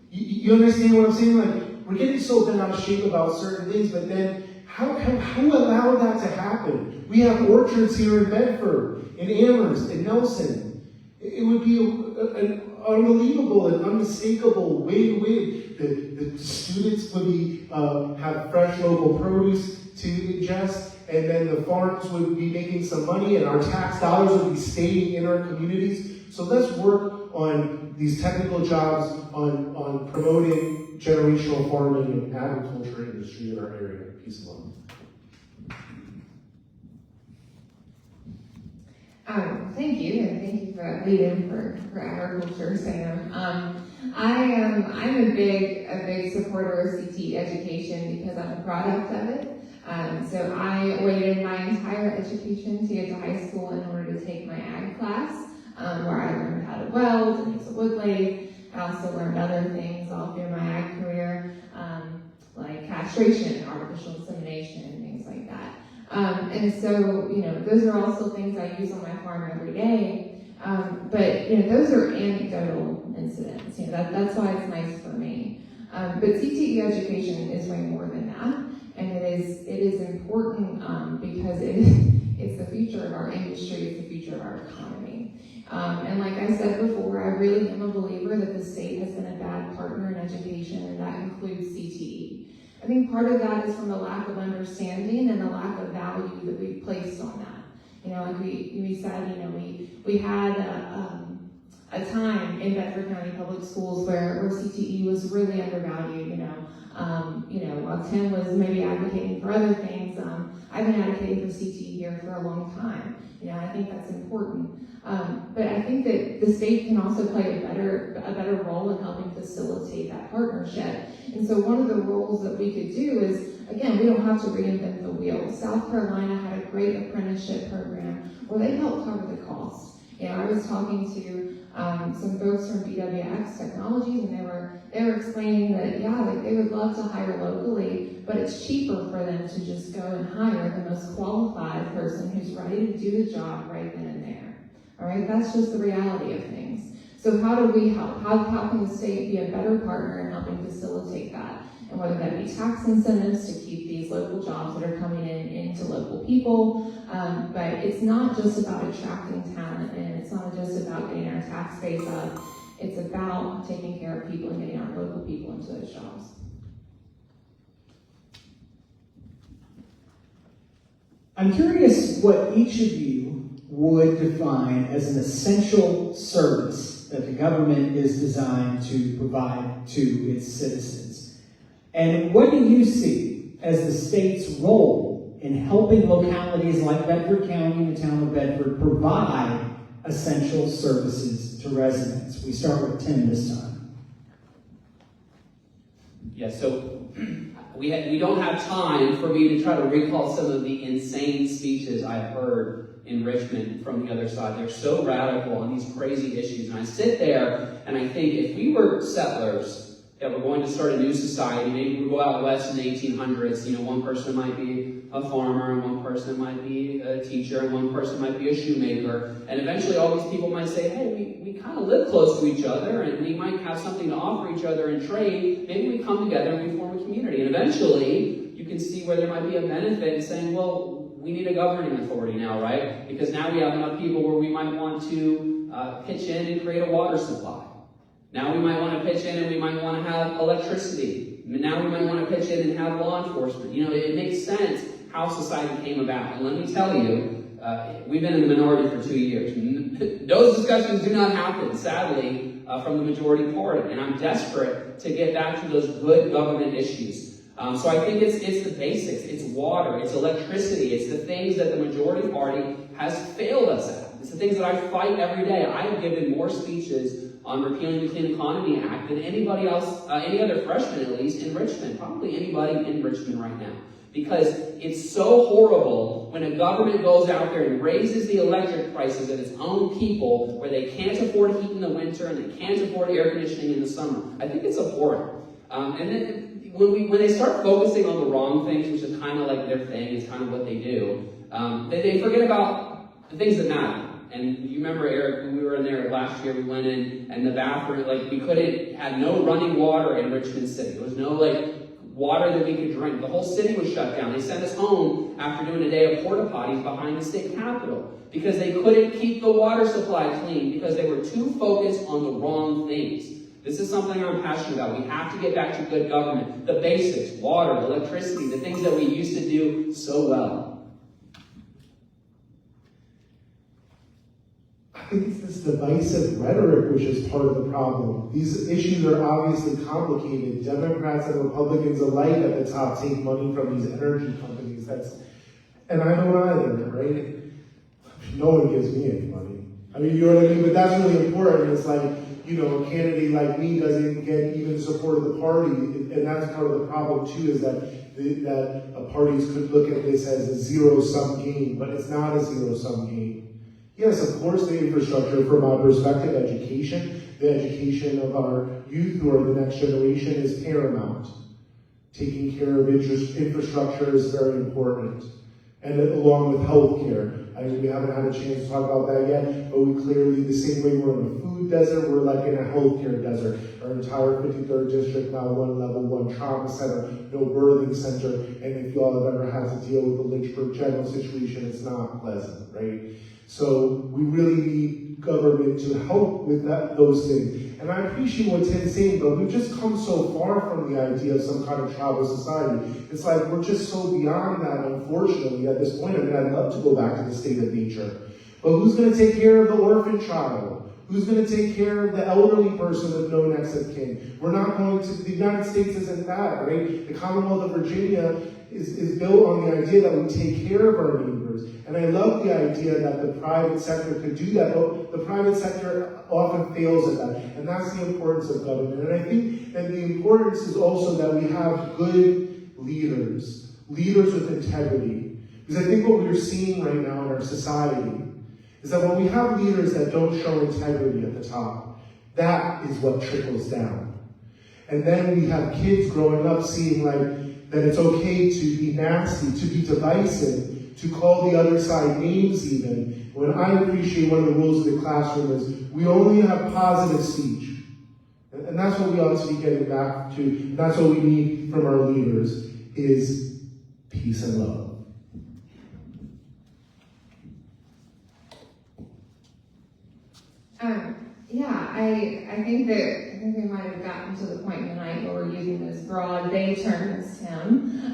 You understand what I'm saying? We're getting so bent out of shape about certain things, but then who allowed that to happen? We have orchards here in Bedford, in Amherst, in Nelson. It would be an unbelievable and unmistakable win-win. The students would have fresh local produce to ingest, and then the farms would be making some money, and our tax dollars would be staying in our communities. So let's work on these technical jobs, on promoting generational farming and agriculture industry in our area. Peace and love. Thank you, and thank you for that lead-in for agriculture, Sam. I'm a big supporter of CTE education because I'm a product of it. So I waited my entire education to get to high school in order to take my ag class, where I learned how to weld and use a wood lathe. I also learned other things all through my ag career, like castration, artificial insemination, and things like that. And so, those are also things I use on my farm every day. But, those are anecdotal incidents. That's why it's nice for me. But CTE education is way more than that. And it is important because it's the future of our industry, it's the future of our economy. And like I said before, I really am a believer that the state has been a bad partner in education, and that includes CTE. I think part of that is from the lack of understanding and the lack of value that we've placed on that. Like we said, we had a time in Bedford County Public Schools where CTE was really undervalued. While Tim was maybe advocating for other things, I've been advocating for CTE here for a long time. I think that's important. But I think that the state can also play a better role in helping facilitate that partnership. And so one of the roles that we could do is, again, we don't have to reinvent the wheel. South Carolina had a great apprenticeship program where they helped cover the cost. I was talking to some folks from BWX Technologies, and they were explaining that, they would love to hire locally, but it's cheaper for them to just go and hire the most qualified person who's ready to do the job right then and there. All right, that's just the reality of things. So how do we help? How can the state be a better partner in helping facilitate that? And whether that be tax incentives to keep these local jobs that are coming into local people, but it's not just about attracting talent, and it's not just about getting our tax base up. It's about taking care of people and getting our local people into those jobs. I'm curious what each of you would define as an essential service that the government is designed to provide to its citizens. And what do you see as the state's role in helping localities like Bedford County and the town of Bedford provide essential services to residents? We start with Tim this time. Yeah, so we don't have time for me to try to recall some of the insane speeches I've heard in Richmond from the other side. They're so radical on these crazy issues. And I sit there and I think, if we were settlers that were going to start a new society, maybe we go out west in the 1800s, one person might be a farmer, and one person might be a teacher, and one person might be a shoemaker. And eventually all these people might say, hey, we kind of live close to each other, and we might have something to offer each other in trade. Maybe we come together and we form a community. And eventually you can see where there might be a benefit in saying, well, we need a governing authority now, right? Because now we have enough people where we might want to pitch in and create a water supply. Now we might want to pitch in and we might want to have electricity. Now we might want to pitch in and have law enforcement. It makes sense how society came about. And let me tell you, we've been in the minority for 2 years. Those discussions do not happen, sadly, from the majority party. And I'm desperate to get back to those good government issues. So I think it's the basics. It's water. It's electricity. It's the things that the majority party has failed us at. It's the things that I fight every day. I have given more speeches on repealing the Clean Economy Act than anybody else, any other freshman at least, in Richmond. Probably anybody in Richmond right now. Because it's so horrible when a government goes out there and raises the electric prices of its own people, where they can't afford heat in the winter and they can't afford air conditioning in the summer. I think it's abhorrent. And then when they start focusing on the wrong things, which is kind of like their thing, it's kind of what they do, they forget about the things that matter. And you remember, Eric, when we were in there last year, we went in, and the bathroom, we had no running water in Richmond City. There was no, water that we could drink. The whole city was shut down. They sent us home after doing a day of porta potties behind the state capitol because they couldn't keep the water supply clean because they were too focused on the wrong things. This is something I'm passionate about. We have to get back to good government. The basics, water, electricity, the things that we used to do so well. think it's this divisive rhetoric which is part of the problem. These issues are obviously complicated. Democrats and Republicans alike at the top take money from these energy companies. And I don't either, right? No one gives me any money. I mean, you know what I mean? But that's really important. It's like, you know, a candidate like me doesn't get even support of the party. And that's part of the problem too, is that parties could look at this as a zero-sum game, but it's not a zero-sum game. Yes, of course, the infrastructure, from my perspective, the education of our youth who are the next generation is paramount. Taking care of infrastructure is very important. And along with healthcare. We haven't had a chance to talk about that yet, but we clearly, the same way we're in a food desert, we're like in a healthcare desert. Our entire 53rd district, now one level 1 trauma center, no birthing center, and if y'all have ever had to deal with the Lynchburg general situation, it's not pleasant, right? So we really need government to help with those things. And I appreciate what Tim's saying, but we've just come so far from the idea of some kind of tribal society. It's like we're just so beyond that, unfortunately, at this point. I mean, I'd love to go back to the state of nature. But who's going to take care of the orphan child? Who's going to take care of the elderly person with no next of kin? We're not going to, the United States isn't that, right? The Commonwealth of Virginia is built on the idea that we take care of our neighbors. And I love the idea that the private sector could do that, but the private sector often fails at that. And that's the importance of government. And I think that the importance is also that we have good leaders with integrity. Because I think what we're seeing right now in our society is that when we have leaders that don't show integrity at the top, that is what trickles down. And then we have kids growing up seeing that it's okay to be nasty, to be divisive, to call the other side names even. When I appreciate one of the rules of the classroom is we only have positive speech. And that's what we ought to be getting back to. And that's what we need from our leaders is peace and love. I think we might have gotten to the point tonight where we're using those broad day terms, Tim.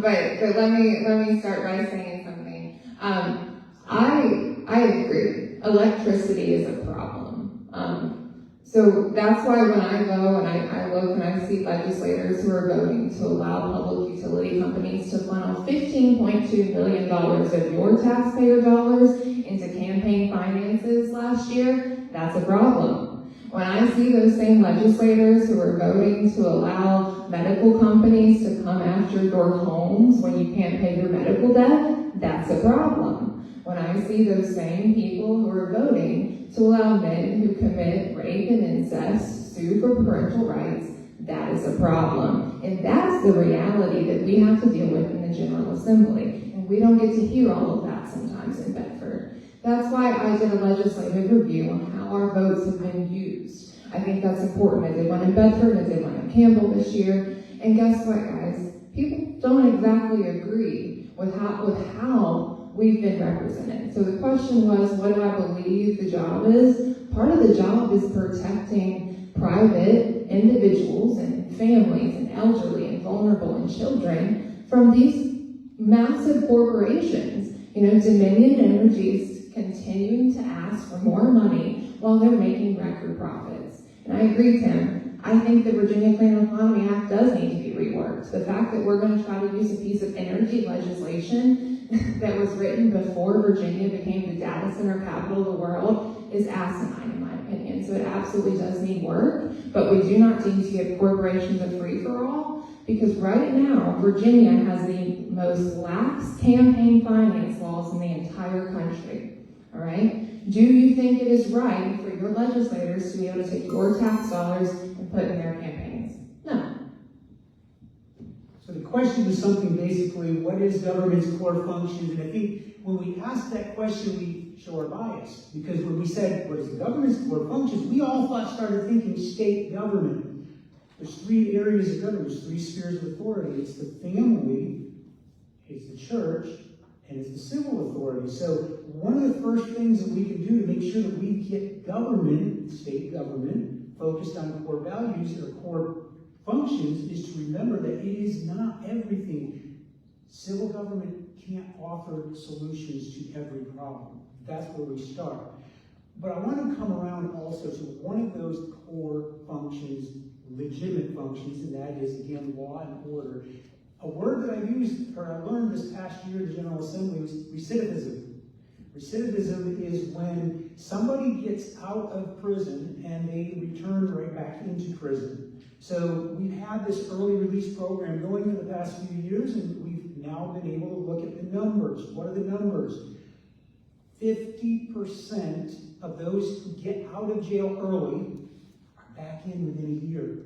But let me start by saying something. I agree. Electricity is a problem. So that's why when I go and I look and I see legislators who are voting to allow public utility companies to funnel $15.2 million of your taxpayer dollars into campaign finances last year, that's a problem. When I see those same legislators who are voting to allow medical companies to come after your homes when you can't pay your medical debt, that's a problem. When I see those same people who are voting to allow men who commit rape and incest sue for parental rights, that is a problem. And that's the reality that we have to deal with in the General Assembly. And we don't get to hear all of that sometimes in Bedford. That's why I did a legislative review on how our votes have been used. I think that's important. I did one in Bedford, I did one in Campbell this year. And guess what, guys? People don't exactly agree with how we've been represented. So the question was, what do I believe the job is? Part of the job is protecting private individuals and families and elderly and vulnerable and children from these massive corporations. Dominion Energy's continuing to ask for more money while they're making record profits. And I agree, Tim. I think the Virginia Clean Economy Act does need to be reworked. The fact that we're going to try to use a piece of energy legislation that was written before Virginia became the data center capital of the world is asinine, in my opinion. So it absolutely does need work, but we do not need to give corporations a free-for-all, because right now, Virginia has the most lax campaign finance laws in the entire country. All right? Do you think it is right for your legislators to be able to take your tax dollars and put in their campaigns? No. So the question was something basically, what is government's core functions? And I think when we ask that question, we show our bias. Because when we said, what is the government's core functions, we all started thinking state government. There's 3 areas of government, there's 3 spheres of authority. It's the family, it's the church, and it's the civil authority. So one of the first things that we can do to make sure that we get government, state government, focused on core values or core functions is to remember that it is not everything. Civil government can't offer solutions to every problem. That's where we start. But I want to come around also to one of those core functions, legitimate functions, and that is, again, law and order. A word that I used, or I learned this past year in the General Assembly was recidivism. Recidivism is when somebody gets out of prison and they return right back into prison. So we've had this early release program going for the past few years, and we've now been able to look at the numbers. What are the numbers? 50% of those who get out of jail early are back in within a year.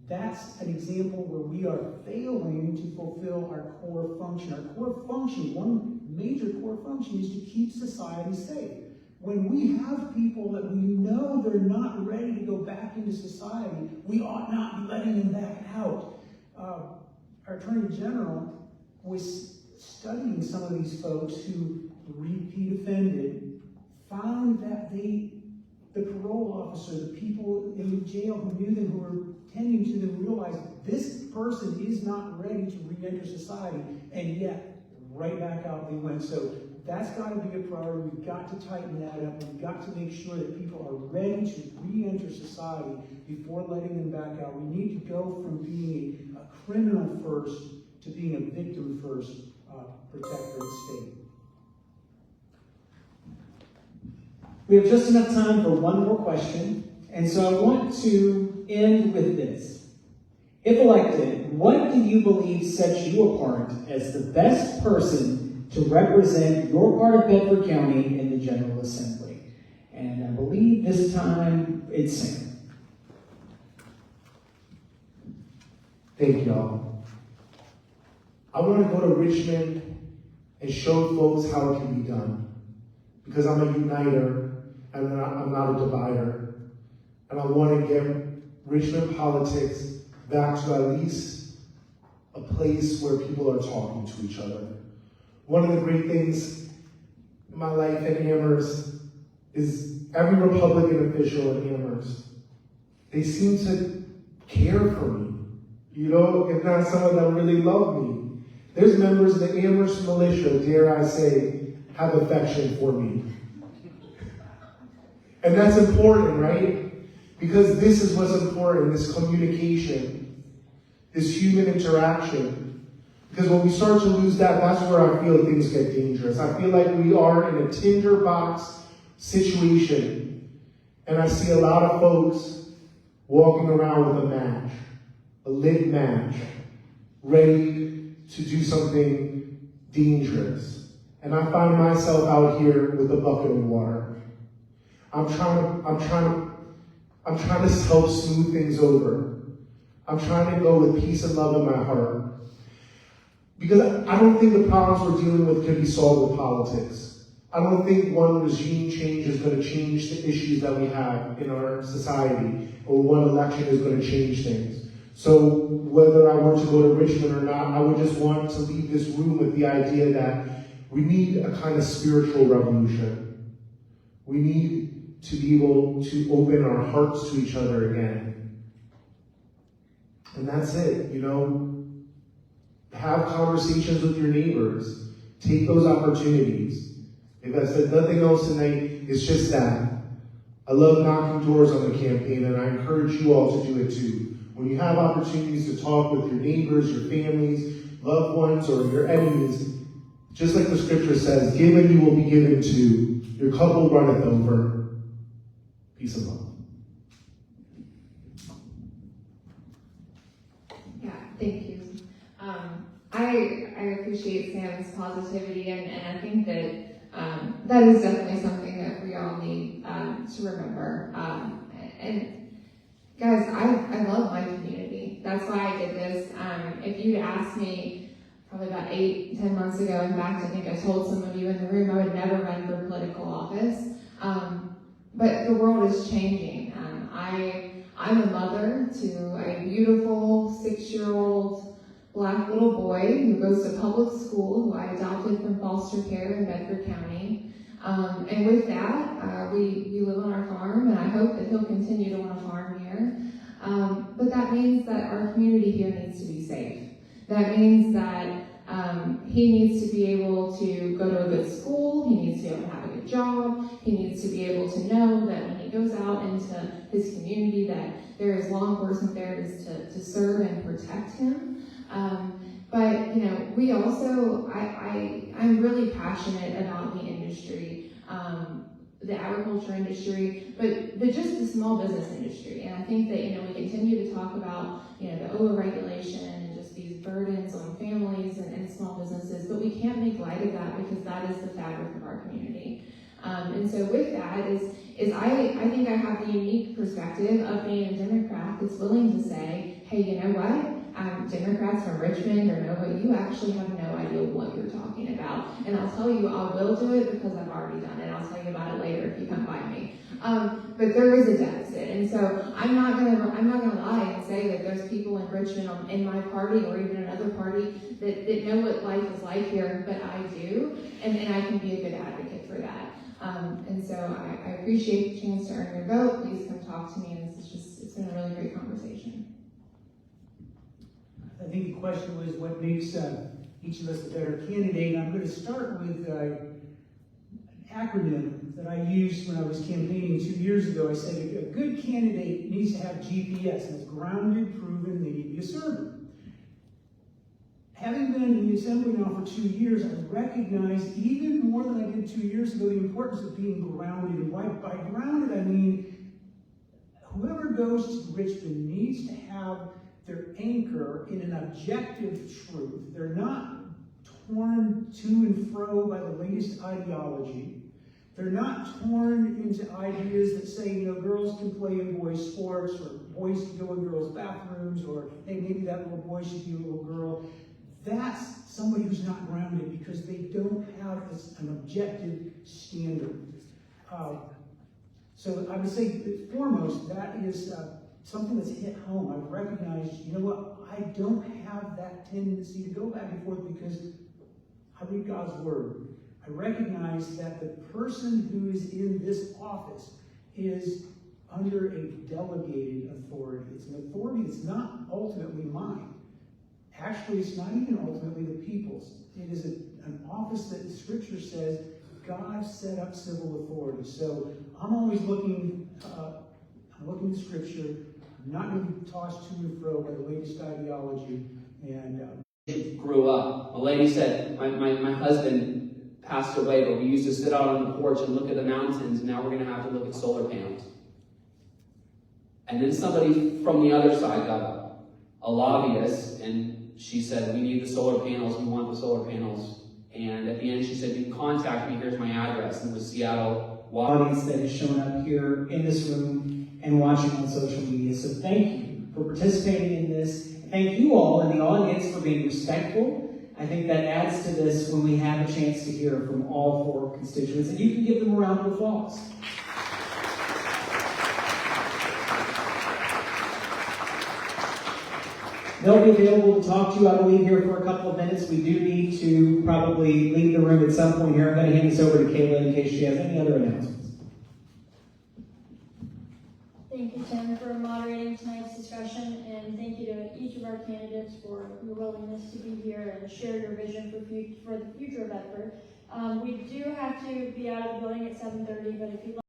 That's an example where we are failing to fulfill our core function. Our core function, one major core function, is to keep society safe. When we have people that we know they're not ready to go back into society, we ought not be letting them back out. Our Attorney General was studying some of these folks who repeat offended, found that the parole officer, the people in the jail who knew them, who were tending to them, realized this person is not ready to re-enter society, and yet right back out they went. So that's got to be a priority. We've got to tighten that up. We've got to make sure that people are ready to re-enter society before letting them back out. We need to go from being a criminal first to being a victim first protector of the state. We have just enough time for one more question, and so I want to end with this. If elected, what do you believe sets you apart as the best person to represent your part of Bedford County in the General Assembly? And I believe this time it's Sam. Thank y'all. I want to go to Richmond and show folks how it can be done. Because I'm a uniter, and I'm not a divider. And I want to get Richmond politics back to at least a place where people are talking to each other. One of the great things in my life at Amherst is every Republican official at Amherst, they seem to care for me. You know, if not, some of them really love me. There's members of the Amherst militia, dare I say, have affection for me. And that's important, right? Because this is what's important, this communication, this human interaction. Because when we start to lose that, that's where I feel things get dangerous. I feel like we are in a tinderbox situation, and I see a lot of folks walking around with a match, a lit match, ready to do something dangerous. And I find myself out here with a bucket of water. I'm trying to help smooth things over. I'm trying to go with peace and love in my heart. Because I don't think the problems we're dealing with can be solved with politics. I don't think one regime change is going to change the issues that we have in our society, or one election is going to change things. So whether I were to go to Richmond or not, I would just want to leave this room with the idea that we need a kind of spiritual revolution. We need to be able to open our hearts to each other again. And that's it, you know. Have conversations with your neighbors. Take those opportunities. If I said nothing else tonight, it's just that. I love knocking doors on the campaign, and I encourage you all to do it too. When you have opportunities to talk with your neighbors, your families, loved ones, or your enemies, just like the scripture says, give and you will be given to. Your cup will runneth over. Peace and love. Yeah, thank you. I appreciate Sam's positivity, and I think that that is definitely something that we all need to remember. And guys, I love my community. That's why I did this. If you'd asked me probably about 8-10 months ago, in fact, I think I told some of you in the room I would never run for political office. But the world is changing. I'm a mother to a beautiful 6-year-old Black little boy who goes to public school, who I adopted from foster care in Bedford County. And with that, we live on our farm, and I hope that he'll continue to want to farm here. But that means that our community here needs to be safe. That means that He needs to be able to go to a good school. He needs to be able to have a good job. He needs to be able to know that when he goes out into his community that there is law enforcement there to serve and protect him. But, you know, we also, I'm really passionate about the industry, the agriculture industry, but just the small business industry. And I think that, you know, we continue to talk about, you know, the overregulation and just these burdens on families and small businesses, but we can't make light of that because that is the fabric of our community. And so with that is I think I have the unique perspective of being a Democrat that's willing to say, hey, you know what? Democrats from Richmond or Nova, you actually have no idea what you're talking about. And I'll tell you, I will do it because I've already done it. I'll tell you about it later if you come by me. But there is a deficit. And so I'm not gonna lie and say that there's people in Richmond in my party or even another party that know what life is like here, but I do. And I can be a good advocate for that. And so I appreciate the chance to earn your vote. Please come talk to me. And it's been a really great conversation. I think the question was what makes each of us a better candidate. I'm going to start with an acronym that I used when I was campaigning 2 years ago. I said a good candidate needs to have GPS, and it's grounded, proven, they need to be a servant. Having been in the assembly now for 2 years, I recognize even more than I did 2 years ago the importance of being grounded. And by grounded, I mean whoever goes to Richmond needs to have their anchor in an objective truth. They're not torn to and fro by the latest ideology. They're not torn into ideas that say, you know, girls can play in boys' sports, or boys can go in girls' bathrooms, or hey, maybe that little boy should be a little girl. That's somebody who's not grounded because they don't have an objective standard. So I would say that foremost, that is something that's hit home. I've recognized, you know what, I don't have that tendency to go back and forth because I read God's word. I recognize that the person who is in this office is under a delegated authority. It's an authority that's not ultimately mine. Actually, it's not even ultimately the people's. It is an office that the scripture says God set up civil authority. So I'm always looking to scripture. I'm not going to be tossed to and fro by the latest ideology. And grew up. A lady said, my husband passed away, but we used to sit out on the porch and look at the mountains, and now we're going to have to look at solar panels. And then somebody from the other side got up, a lobbyist, and she said, we need the solar panels, we want the solar panels. And at the end she said, you can contact me, here's my address. And it was Seattle, audience that has shown up here in this room and watching on social media. So thank you for participating in this. Thank you all in the audience for being respectful. I think that adds to this when we have a chance to hear from all four constituents. And you can give them a round of applause. They'll be available to talk to you, I believe, here for a couple of minutes. We do need to probably leave the room at some point here. I'm going to hand this over to Kayla in case she has any other announcements. Thank you, Tim, for moderating tonight's discussion, and thank you to each of our candidates for your willingness to be here and share your vision for the future of Bedford. We do have to be out of the building at 7:30, but if you'd like